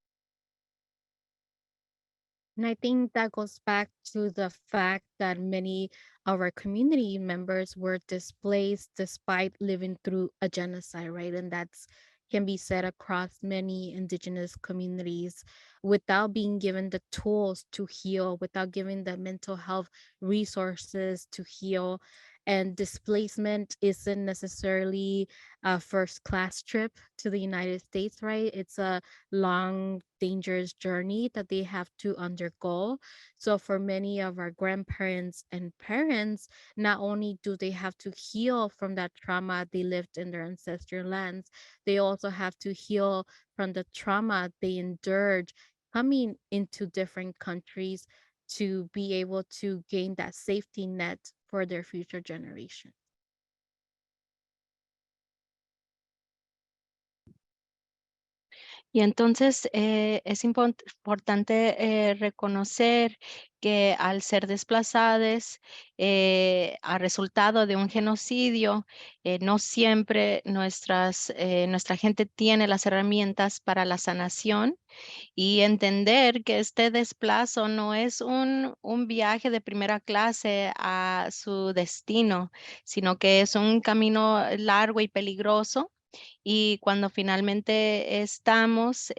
And I think that goes back to the fact that many of our community members were displaced despite living through a genocide, right? And that's can be said across many indigenous communities without being given the tools to heal, without giving the mental health resources to heal. And displacement isn't necessarily a first class trip to the United States, right? It's a long, dangerous journey that they have to undergo. So, for many of our grandparents and parents, not only do they have to heal from that trauma they lived in their ancestral lands, they also have to heal from the trauma they endured coming into different countries to be able to gain that safety net for their future generation. Y entonces es importante reconocer que al ser desplazadas a resultado de un genocidio, no siempre nuestra gente tiene las herramientas para la sanación y entender que este desplazo no es un viaje de primera clase a su destino, sino que es un camino largo y peligroso Y cuando finalmente estamos,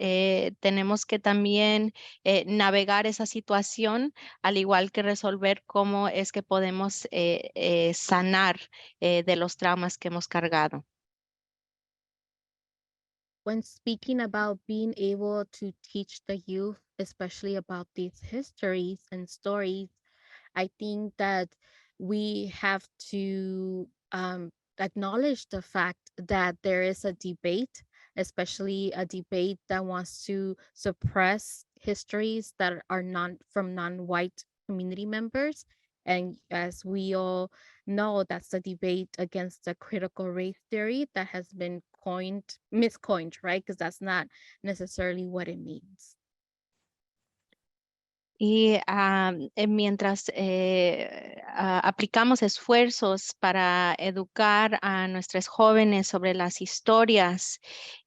tenemos que también navegar esa situación, al igual que resolver cómo es que podemos sanar de los traumas que hemos cargado. When speaking about being able to teach the youth, especially about these histories and stories, I think that we have to acknowledge the fact that there is a debate, especially a debate that wants to suppress histories that are from non-white community members. And as we all know, that's the debate against the critical race theory that has been miscoined, right? Because that's not necessarily what it means. Y mientras aplicamos esfuerzos para educar a nuestros jóvenes sobre las historias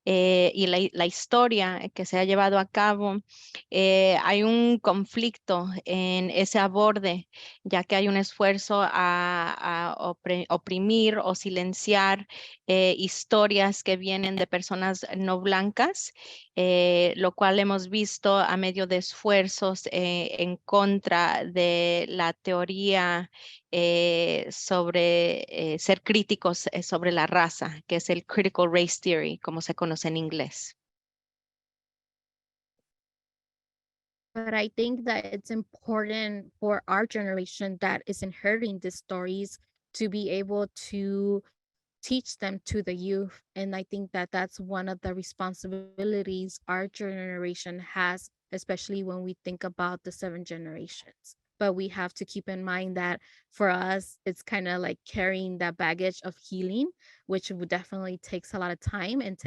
y la historia que se ha llevado a cabo, hay un conflicto en ese aborde, ya que hay un esfuerzo a oprimir o silenciar historias que vienen de personas no blancas, lo cual hemos visto a medio de esfuerzos en contra de la teoría sobre ser críticos sobre la raza, que es el Critical Race Theory, como se conoce en inglés. But I think that it's important for our generation that is inheriting these stories to be able to teach them to the youth. And I think that that's one of the responsibilities our generation has, especially when we think about the 7 generations. But we have to keep in mind that for us, it's kind of like carrying that baggage of healing, which would definitely takes a lot of time and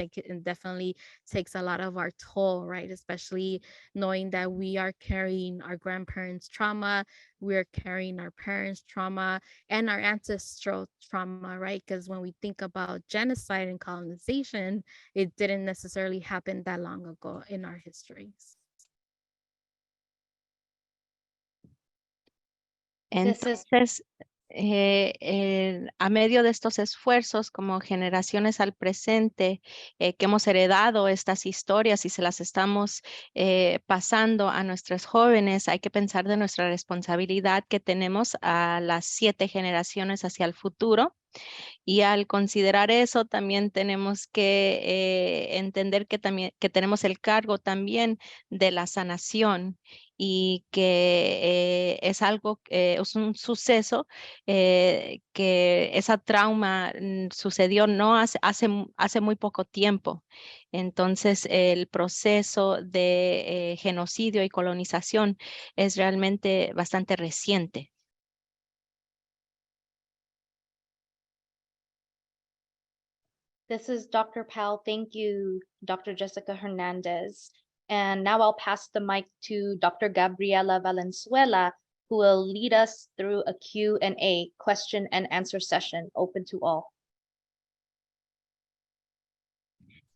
definitely takes a lot of our toll, right? Especially knowing that we are carrying our grandparents' trauma, we're carrying our parents' trauma, and our ancestral trauma, right? Because when we think about genocide and colonization, it didn't necessarily happen that long ago in our histories. This is Entonces, a medio de estos esfuerzos como generaciones al presente, que hemos heredado estas historias y se las estamos pasando a nuestros jóvenes, hay que pensar de nuestra responsabilidad que tenemos a las 7 generaciones hacia el futuro. Y al considerar eso, también tenemos que entender que tenemos el cargo también de la sanación y que es algo, es un suceso que esa trauma sucedió no hace muy poco tiempo. Entonces, el proceso de genocidio y colonización es realmente bastante reciente. This is Dr. Powell. Thank you, Dr. Jessica Hernandez. And now I'll pass the mic to Dr. Gabriela Valenzuela, who will lead us through a Q&A, question and answer session, open to all.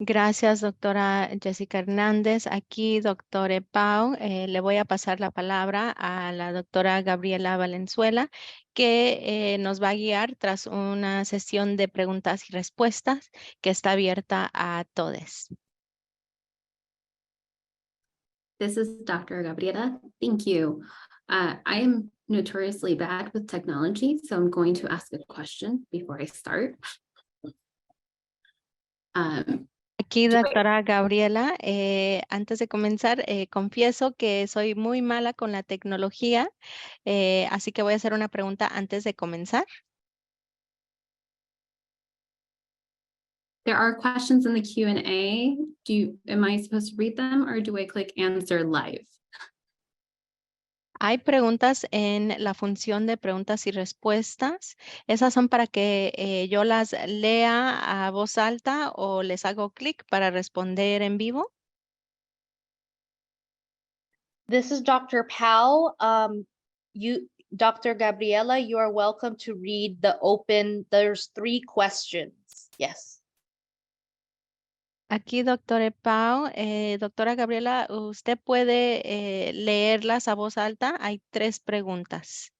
Gracias, doctora Jessica Hernández. Aquí, doctor Pau, le voy a pasar la palabra a la doctora Gabriela Valenzuela, que nos va a guiar tras una sesión de preguntas y respuestas que está abierta a todos. This is Dr. Gabriela. Thank you. I am notoriously bad with technology, so I'm going to ask a question before I start. Aquí, doctora Gabriela, antes de comenzar, confieso que soy muy mala con la tecnología, así que voy a hacer una pregunta antes de comenzar. There are questions in the Q&A. Am I supposed to read them or do I click answer live? Hay preguntas en la función de preguntas y respuestas. Esas son para que yo las lea a voz alta o les hago clic para responder en vivo. This is Dr. Powell. Dr. Gabriela, you are welcome to read there's 3 questions. Yes. Aquí, doctora Pau, doctora Gabriela, usted puede leerlas a voz alta. Hay 3 preguntas.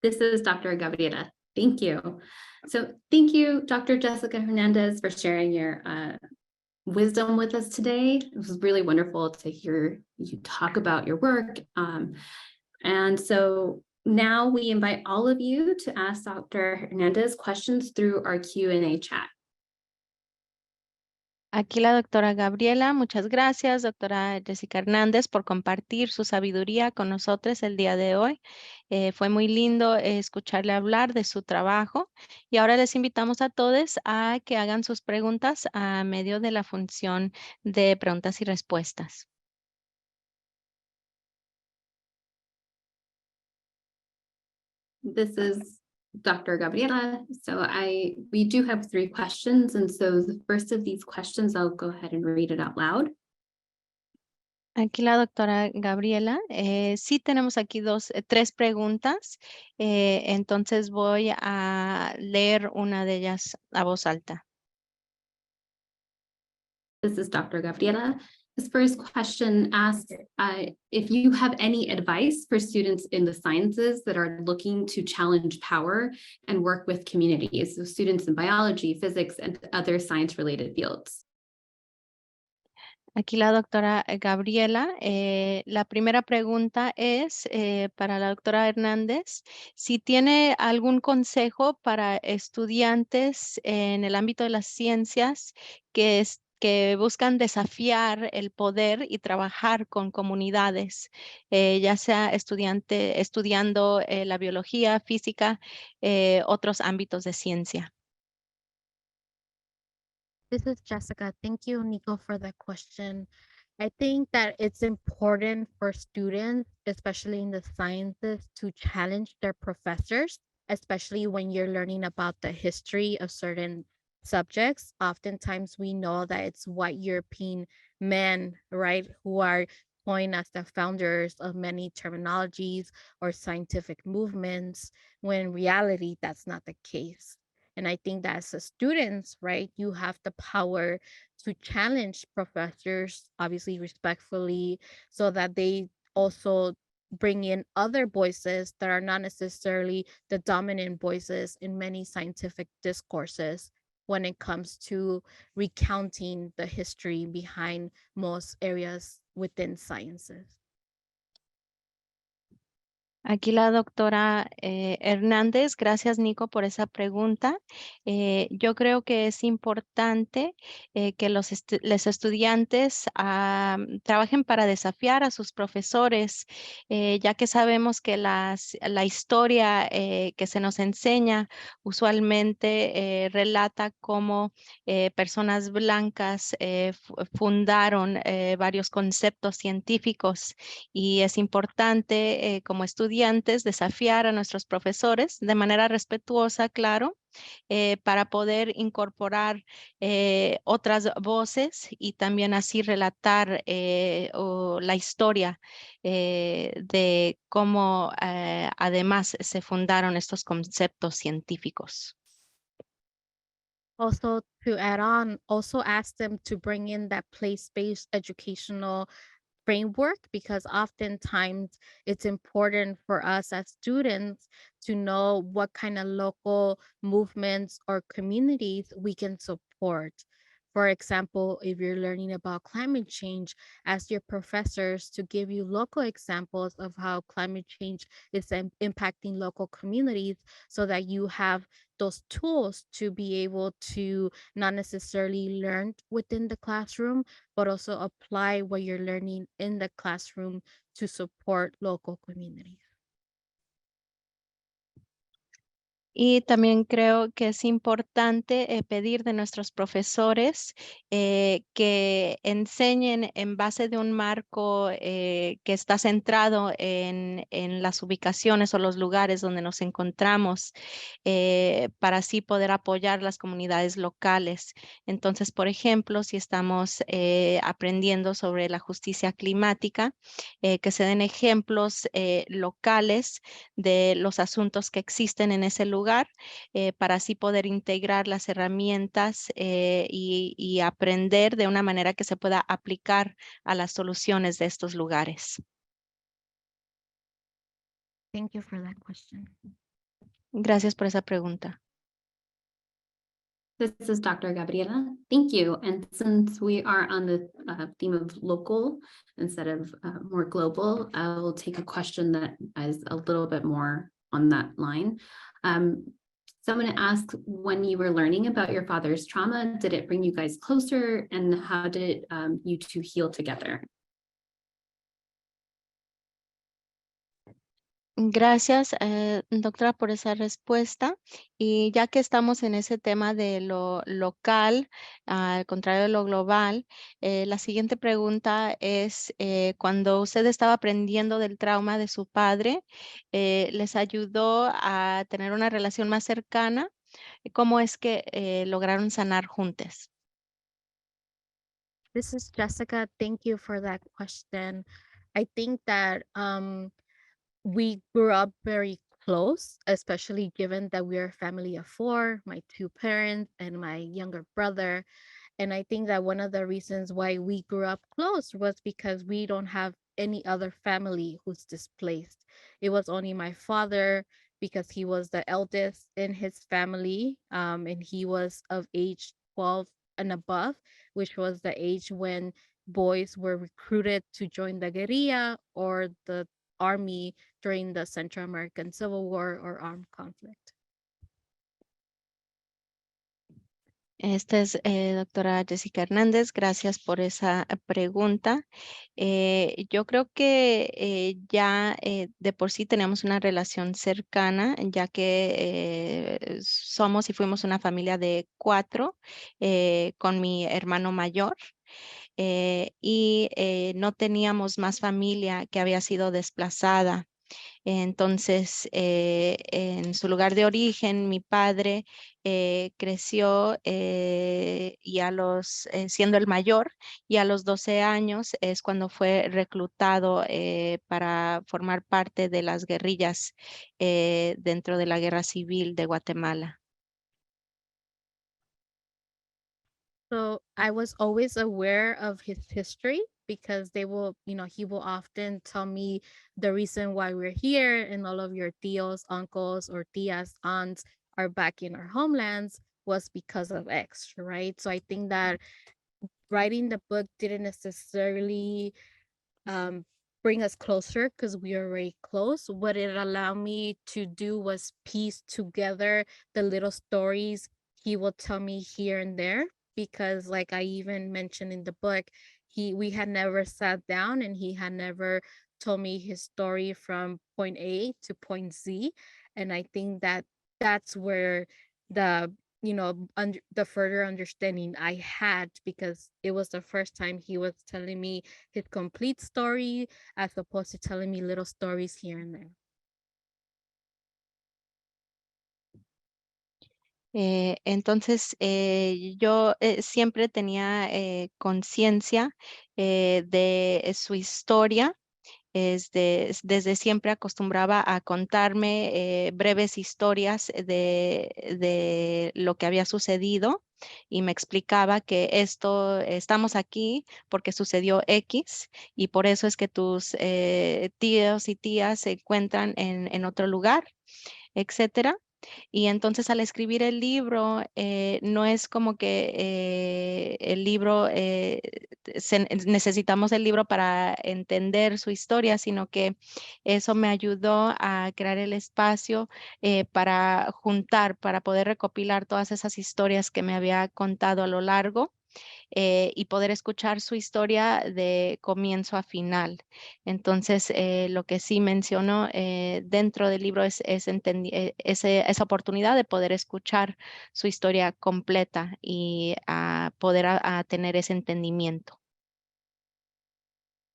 This is Dr. Gabriela. Thank you. So thank you, Dr. Jessica Hernandez, for sharing your wisdom with us today. It was really wonderful to hear you talk about your work. And so now we invite all of you to ask Dr. Hernandez questions through our Q&A chat. Aquí la doctora Gabriela, muchas gracias, doctora Jessica Hernández, por compartir su sabiduría con nosotros el día de hoy. Fue muy lindo escucharle hablar de su trabajo y ahora les invitamos a todos a que hagan sus preguntas a medio de la función de preguntas y respuestas. This is Dr. Gabriela. So we do have 3 questions. And so the first of these questions, I'll go ahead and read it out loud. Aquí la doctora Gabriela. Sí tenemos aquí 3 preguntas. Entonces voy a leer una de ellas a voz alta. This is Dr. Gabriela. This first question asks if you have any advice for students in the sciences that are looking to challenge power and work with communities, so students in biology, physics, and other science-related fields. Aquí la doctora Gabriela. La primera pregunta es para la doctora Hernández, si tiene algún consejo para estudiantes en el ámbito de las ciencias que buscan desafiar el poder y trabajar con comunidades, ya sea estudiando la biología, física, otros ámbitos de ciencia. This is Jessica. Thank you, Nico, for that question. I think that it's important for students, especially in the sciences, to challenge their professors, especially when you're learning about the history of certain subjects. Oftentimes we know that it's white European men, right, who are coined as the founders of many terminologies or scientific movements, when in reality, that's not the case. And I think that as a students, right, you have the power to challenge professors, obviously respectfully, so that they also bring in other voices that are not necessarily the dominant voices in many scientific discourses when it comes to recounting the history behind most areas within sciences. Aquí la doctora Hernández, gracias Nico por esa pregunta. Yo creo que es importante que los estudiantes trabajen para desafiar a sus profesores, ya que sabemos que la historia que se nos enseña usualmente relata cómo personas blancas fundaron varios conceptos científicos y es importante como estudiantes desafiar a nuestros profesores de manera respetuosa, claro, para poder incorporar otras voces y también así relatar la historia de cómo además se fundaron estos conceptos científicos. Also, to add on, also ask them to bring in that place-based educational framework, because oftentimes it's important for us as students to know what kind of local movements or communities we can support. For example, if you're learning about climate change, ask your professors to give you local examples of how climate change is impacting local communities, so that you have those tools to be able to not necessarily learn within the classroom, but also apply what you're learning in the classroom to support local communities. Y también creo que es importante pedir de nuestros profesores que enseñen en base de un marco que está centrado en las ubicaciones o los lugares donde nos encontramos, para así poder apoyar las comunidades locales. Entonces, por ejemplo, si estamos aprendiendo sobre la justicia climática, que se den ejemplos locales de los asuntos que existen en ese lugar, para así poder integrar las herramientas y aprender de una manera que se pueda aplicar a las soluciones de estos lugares. Thank you for that question. Gracias por esa pregunta. This is Dr. Gabriela. Thank you. And since we are on the theme of local instead of more global, I will take a question that is a little bit more on that line. Someone asked, when you were learning about your father's trauma, did it bring you guys closer, and how did you two heal together? Gracias, doctora, por esa respuesta. Y ya que estamos en ese tema de lo local, al contrario de lo global, la siguiente pregunta es, cuando usted estaba aprendiendo del trauma de su padre, ¿les ayudó a tener una relación más cercana? ¿Cómo es que lograron sanar juntos? This is Jessica. Thank you for that question. I think that we grew up very close, especially given that we are a family of four, my two parents and my younger brother. And I think that one of the reasons why we grew up close was because we don't have any other family who's displaced. It was only my father, because he was the eldest in his family, and he was of age 12 and above, which was the age when boys were recruited to join the guerrilla or the army during the Central American Civil War or armed conflict. Esta es doctora Jessica Hernández. Gracias por esa pregunta. Yo creo que ya de por sí tenemos una relación cercana, ya que somos y fuimos una familia de 4 con mi hermano mayor. Y no teníamos más familia que había sido desplazada. Entonces, en su lugar de origen, mi padre creció y siendo el mayor, y a los 12 años es cuando fue reclutado para formar parte de las guerrillas dentro de la Guerra Civil de Guatemala. So I was always aware of his history because he will often tell me the reason why we're here and all of your tios, uncles, or tias, aunts are back in our homelands was because of X, right? So I think that writing the book didn't necessarily bring us closer because we are very close. What it allowed me to do was piece together the little stories he will tell me here and there, because like I even mentioned in the book, we had never sat down and he had never told me his story from point A to point Z. And I think that that's where the the further understanding I had, because it was the first time he was telling me his complete story as opposed to telling me little stories here and there. Entonces, yo siempre tenía conciencia de su historia. Desde siempre acostumbraba a contarme breves historias de lo que había sucedido, y me explicaba que estamos aquí porque sucedió X, y por eso es que tus tíos y tías se encuentran en otro lugar, etcétera. Y entonces al escribir el libro, no es como que el libro, necesitamos el libro para entender su historia, sino que eso me ayudó a crear el espacio para juntar, para poder recopilar todas esas historias que me había contado a lo largo. Y poder escuchar su historia de comienzo a final. Entonces, lo que sí menciono dentro del libro es esa oportunidad de poder escuchar su historia completa y a poder a tener ese entendimiento.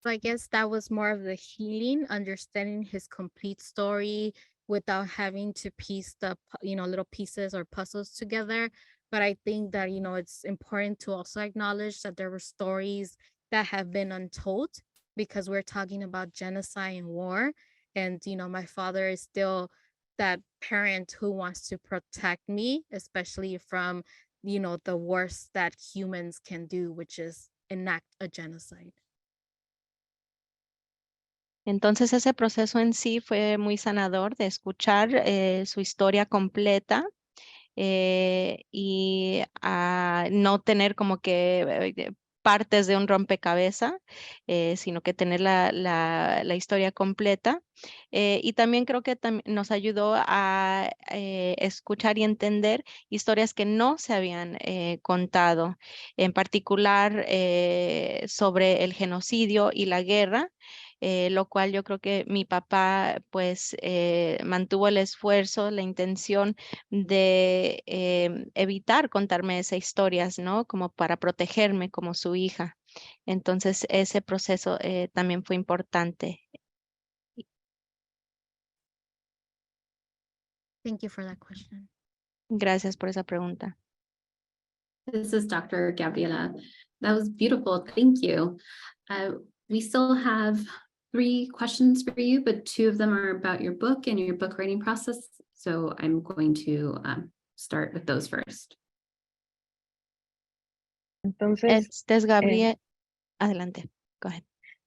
So I guess that was more of the healing, understanding his complete story without having to piece the little pieces or puzzles together. But I think that it's important to also acknowledge that there were stories that have been untold, because we're talking about genocide and war. And my father is still that parent who wants to protect me, especially from the worst that humans can do, which is enact a genocide. Entonces ese proceso en sí fue muy sanador de escuchar su historia completa y no tener como que partes de un rompecabezas, sino que tener la historia completa. Y también creo que nos ayudó a escuchar y entender historias que no se habían contado, en particular sobre el genocidio y la guerra. Lo cual yo creo que mi papá pues mantuvo el esfuerzo, la intención de evitar contarme esas historias, ¿no? Como para protegerme como su hija. Entonces, ese proceso también fue importante. Thank you for that question. Gracias por esa pregunta. This is Dr. Gabriela. That was beautiful. Thank you. We still have 3 questions for you, but 2 of them are about your book and your book writing process. So I'm going to start with those first. Entonces, Este es Gabriel. Adelante. Go ahead.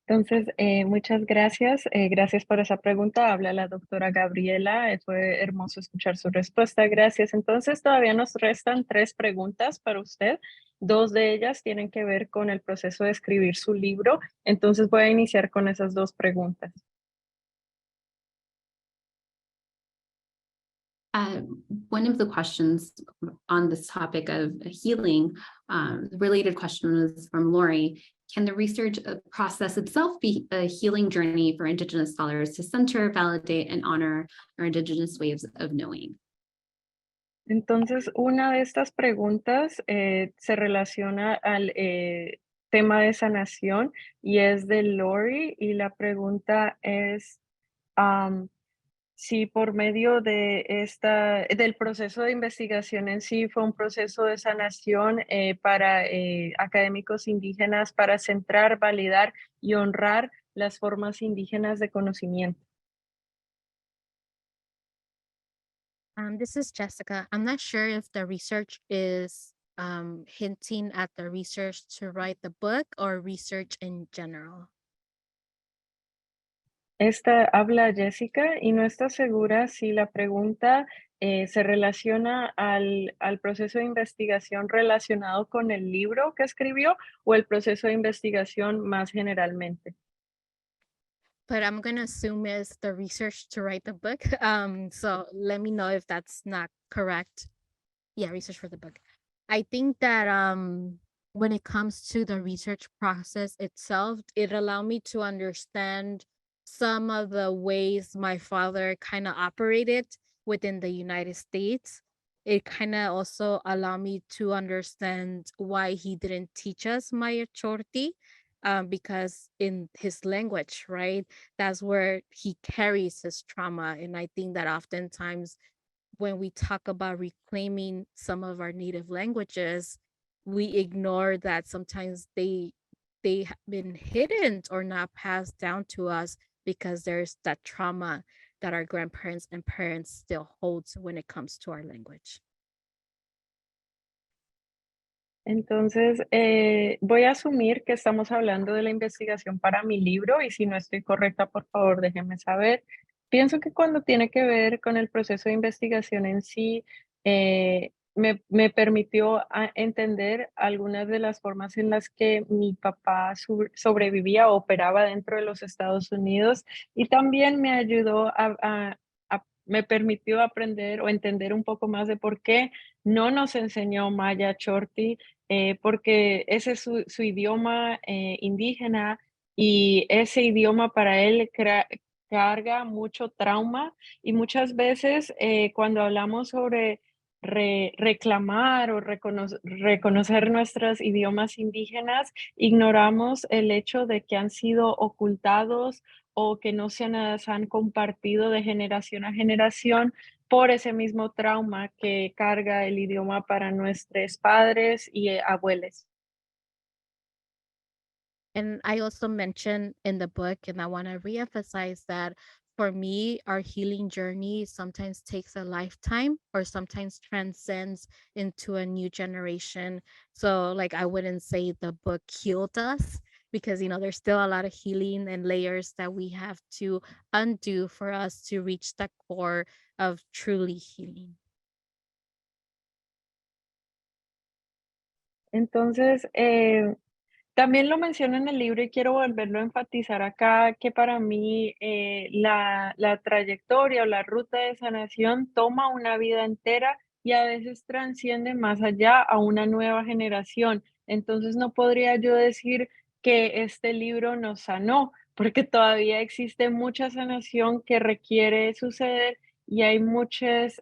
Entonces, muchas gracias. Gracias por esa pregunta. Habla la doctora Gabriela. Fue hermoso escuchar su respuesta. Gracias. Entonces, todavía nos restan 3 preguntas para usted. 2 de ellas tienen que ver con el proceso de escribir su libro. Entonces, voy a iniciar con esas 2 preguntas. One of the questions on this topic of healing, the related question was from Lori. Can the research process itself be a healing journey for Indigenous scholars to center, validate, and honor our Indigenous ways of knowing? Entonces, una de estas preguntas se relaciona al tema de sanación y es de Lori, y la pregunta es si por medio de del proceso de investigación en sí fue un proceso de sanación para académicos indígenas para centrar, validar y honrar las formas indígenas de conocimiento. This is Jessica. I'm not sure if the research is hinting at the research to write the book or research in general. Esta habla Jessica y no está segura si la pregunta se relaciona al proceso de investigación relacionado con el libro que escribió o el proceso de investigación más generalmente. But I'm going to assume it's the research to write the book. So let me know if that's not correct. Yeah, research for the book. I think that when it comes to the research process itself, it allowed me to understand some of the ways my father kind of operated within the United States. It kind of also allowed me to understand why he didn't teach us Maya Chorti, because in his language, right, that's where he carries his trauma. And I think that oftentimes when we talk about reclaiming some of our native languages, we ignore that sometimes they have been hidden or not passed down to us because there's that trauma that our grandparents and parents still hold when it comes to our language. Entonces, voy a asumir que estamos hablando de la investigación para mi libro y si no estoy correcta, por favor, déjenme saber. Pienso que cuando tiene que ver con el proceso de investigación en sí, me permitió entender algunas de las formas en las que mi papá sobrevivía o operaba dentro de los Estados Unidos y también me ayudó me permitió aprender o entender un poco más de por qué no nos enseñó Maya Chorti, porque ese es su idioma indígena y ese idioma para él carga mucho trauma y muchas veces cuando hablamos sobre reclamar o reconocer nuestros idiomas indígenas, ignoramos el hecho de que han sido ocultados o que no se han compartido de generación a generación por ese mismo trauma que carga el idioma para nuestros padres y abuelos. And I also mentioned in the book, and I want to reemphasize that for me, our healing journey sometimes takes a lifetime or sometimes transcends into a new generation. So, like, I wouldn't say the book healed us because, there's still a lot of healing and layers that we have to undo for us to reach the core of truly healing. Entonces, también lo menciono en el libro y quiero volverlo a enfatizar acá, que para mí la trayectoria o la ruta de sanación toma una vida entera y a veces transciende más allá a una nueva generación. Entonces no podría yo decir que este libro nos sanó, porque todavía existe mucha sanación que requiere suceder y hay muchas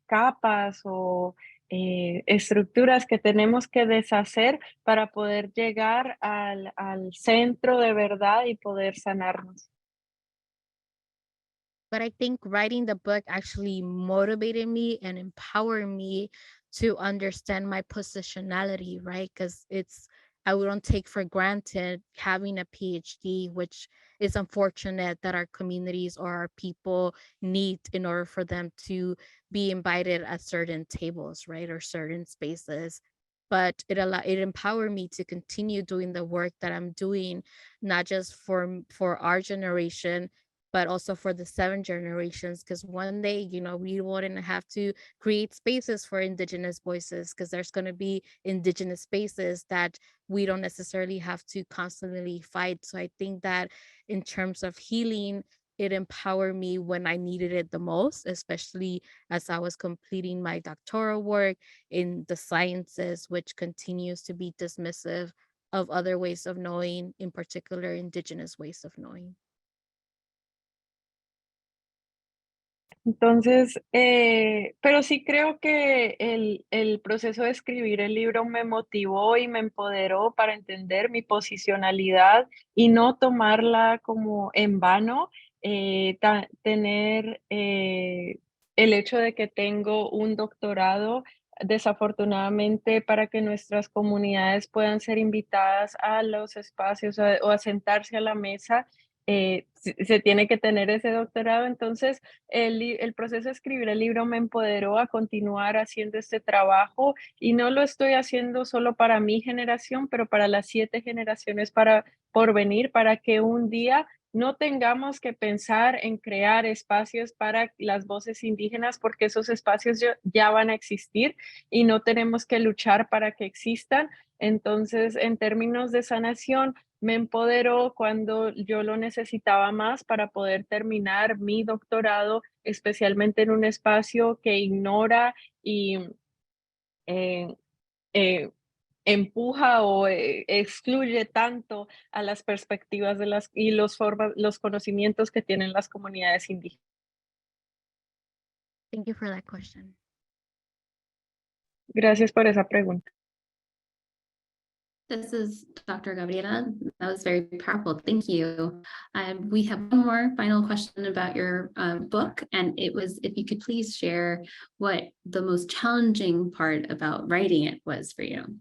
capas o estructuras que tenemos que deshacer para poder llegar al centro de verdad y poder sanarnos. But I think writing the book actually motivated me and empowered me to understand my positionality, right? Because I wouldn't take for granted having a PhD, which is unfortunate that our communities or our people need in order for them to be invited at certain tables, right? Or certain spaces. But it empowered me to continue doing the work that I'm doing, not just for our generation, but also for the 7 generations. Because one day, we wouldn't have to create spaces for Indigenous voices, because there's going to be Indigenous spaces that we don't necessarily have to constantly fight. So I think that in terms of healing, it empowered me when I needed it the most, especially as I was completing my doctoral work in the sciences, which continues to be dismissive of other ways of knowing, in particular Indigenous ways of knowing. Entonces, pero sí creo que el proceso de escribir el libro me motivó y me empoderó para entender mi posicionalidad y no tomarla como en vano, tener el hecho de que tengo un doctorado, desafortunadamente, para que nuestras comunidades puedan ser invitadas a los espacios o a sentarse a la mesa, se tiene que tener ese doctorado. Entonces, el proceso de escribir el libro me empoderó a continuar haciendo este trabajo y no lo estoy haciendo solo para mi generación, pero para las 7 generaciones por venir, para que un día no tengamos que pensar en crear espacios para las voces indígenas, porque esos espacios ya van a existir y no tenemos que luchar para que existan. Entonces, en términos de sanación, me empoderó cuando yo lo necesitaba más para poder terminar mi doctorado, especialmente en un espacio que ignora y eh, eh, empuja o excluye tanto a las perspectivas y los conocimientos que tienen las comunidades indígenas. Thank you for that question. Gracias por esa pregunta. This is Dr. Gabriela. That was very powerful. Thank you. We have one more final question about your book, and it was if you could please share what the most challenging part about writing it was for you.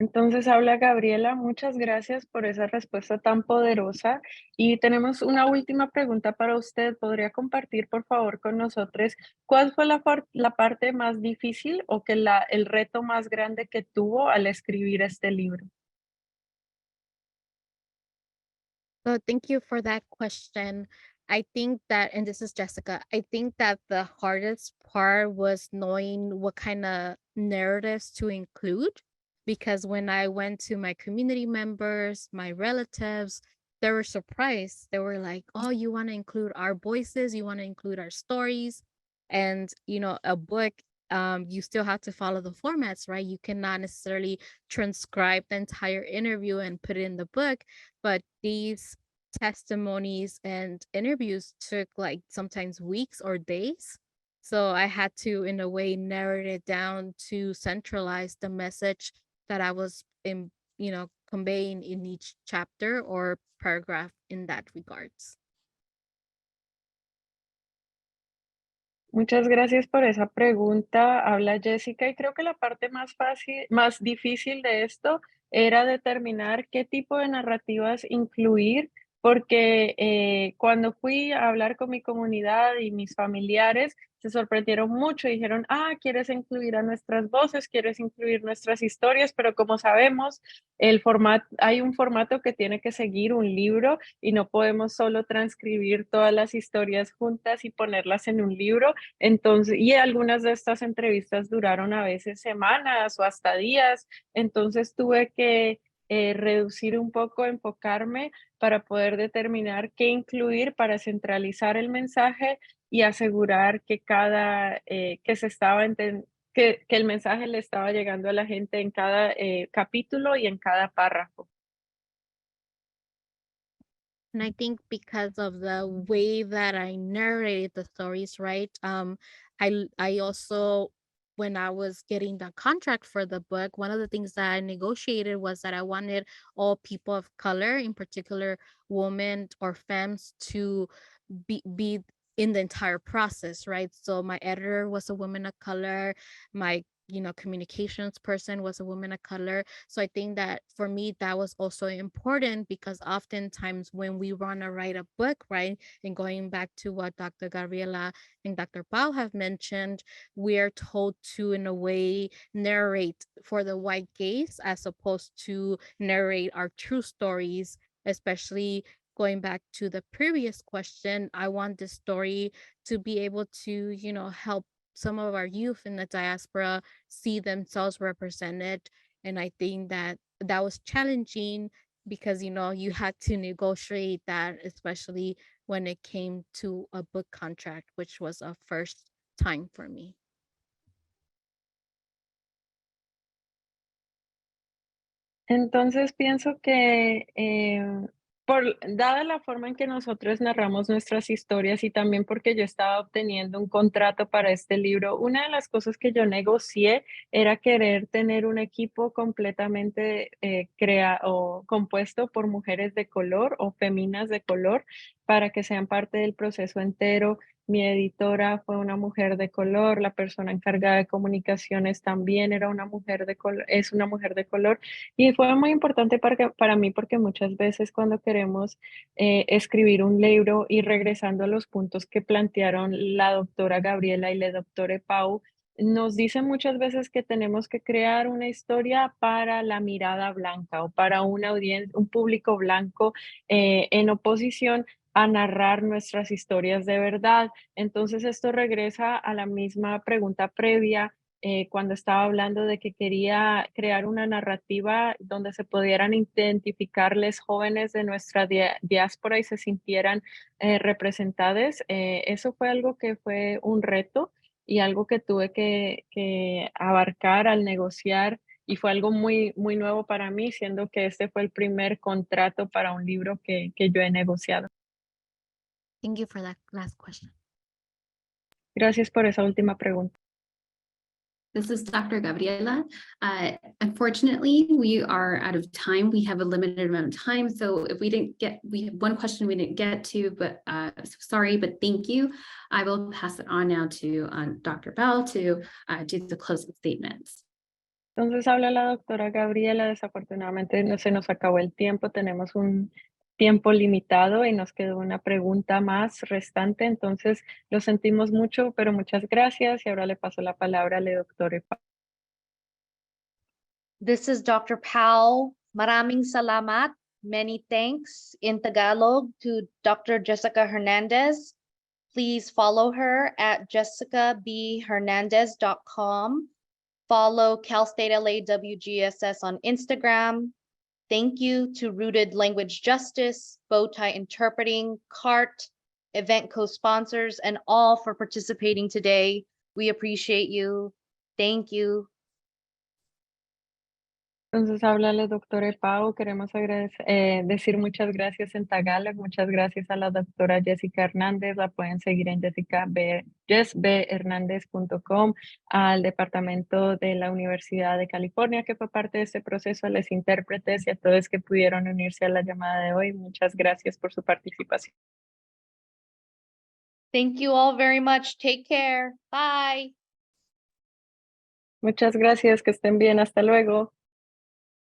Entonces habla Gabriela, muchas gracias por esa respuesta tan poderosa. Y tenemos una última pregunta para usted. ¿Podría compartir, por favor, con nosotros cuál fue la parte más difícil o el reto más grande que tuvo al escribir este libro? So thank you for that question. I think that, and this is Jessica, I think that the hardest part was knowing what kind of narratives to include. Because when I went to my community members, my relatives, they were surprised. They were like, oh, you want to include our voices, you want to include our stories. And, a book, you still have to follow the formats, right? You cannot necessarily transcribe the entire interview and put it in the book, but these testimonies and interviews took like sometimes weeks or days. So I had to, in a way, narrow it down to centralize the message that I was conveying in each chapter or paragraph in that regards. Muchas gracias por esa pregunta. Habla Jessica y creo que la parte más difícil de esto era determinar qué tipo de narrativas incluir porque cuando fui a hablar con mi comunidad y mis familiares, se sorprendieron mucho y dijeron, ¿quieres incluir a nuestras voces? ¿Quieres incluir nuestras historias? Pero como sabemos, hay un formato que tiene que seguir un libro y no podemos solo transcribir todas las historias juntas y ponerlas en un libro. Entonces, y algunas de estas entrevistas duraron a veces semanas o hasta días. Entonces tuve que reducir un poco, enfocarme para poder determinar qué incluir para centralizar el mensaje y asegurar que que el mensaje le estaba llegando a la gente en cada capítulo y en cada párrafo. And I think because of the way that I narrated the stories, right? I also, when I was getting the contract for the book, one of the things that I negotiated was that I wanted all people of color, in particular women or femmes, to be in the entire process, right? So my editor was a woman of color, my communications person was a woman of color. So I think that for me that was also important, because oftentimes when we want to write a book, right, and going back to what Dr. Gabriela and Dr. Pau have mentioned, we are told to, in a way, narrate for the white gaze as opposed to narrate our true stories, especially going back to the previous question. I want this story to be able to, help some of our youth in the diaspora see themselves represented. And I think that that was challenging because, you had to negotiate that, especially when it came to a book contract, which was a first time for me. Entonces pienso que dada la forma en que nosotros narramos nuestras historias y también porque yo estaba obteniendo un contrato para este libro, una de las cosas que yo negocié era querer tener un equipo completamente compuesto por mujeres de color o féminas de color para que sean parte del proceso entero. Mi editora fue una mujer de color, la persona encargada de comunicaciones también era una mujer de color, es una mujer de color. Y fue muy importante para mí porque muchas veces cuando queremos escribir un libro y regresando a los puntos que plantearon la doctora Gabriela y la doctora Pau, nos dicen muchas veces que tenemos que crear una historia para la mirada blanca o para una audiencia, un público blanco en oposición a narrar nuestras historias de verdad. Entonces esto regresa a la misma pregunta previa cuando estaba hablando de que quería crear una narrativa donde se pudieran identificarles jóvenes de nuestra diáspora y se sintieran representadas. Eso fue algo que fue un reto y algo que tuve que abarcar al negociar y fue algo muy, muy nuevo para mí, siendo que este fue el primer contrato para un libro que yo he negociado. Thank you for that last question. Gracias por esa última pregunta. This is Dr. Gabriela. Unfortunately, we are out of time. We have a limited amount of time. So if we have one question we didn't get to, but sorry, but thank you. I will pass it on now to Dr. Bell to do the closing statements. Entonces habla la doctora Gabriela, desafortunadamente no se nos acabó el tiempo, tenemos un tiempo limitado y nos quedó una pregunta más restante, entonces lo sentimos mucho, pero muchas gracias y ahora le paso la palabra al doctor Pau. This is Dr. Pau. Maraming salamat. Many thanks in Tagalog to Dr. Jessica Hernandez. Please follow her at jessicabhernandez.com. Follow Cal State LA WGSS on Instagram. Thank you to Rooted Language Justice, Bowtie Interpreting, CART, event co-sponsors, and all for participating today. We appreciate you. Thank you. Entonces, háblale, doctora Pau. Queremos decir muchas gracias en Tagalog. Muchas gracias a la doctora Jessica Hernández. La pueden seguir en jessbhernandez.com, al departamento de la Universidad de California que fue parte de este proceso, a los intérpretes y a todos que pudieron unirse a la llamada de hoy. Muchas gracias por su participación. Thank you all very much. Take care. Bye. Muchas gracias. Que estén bien. Hasta luego.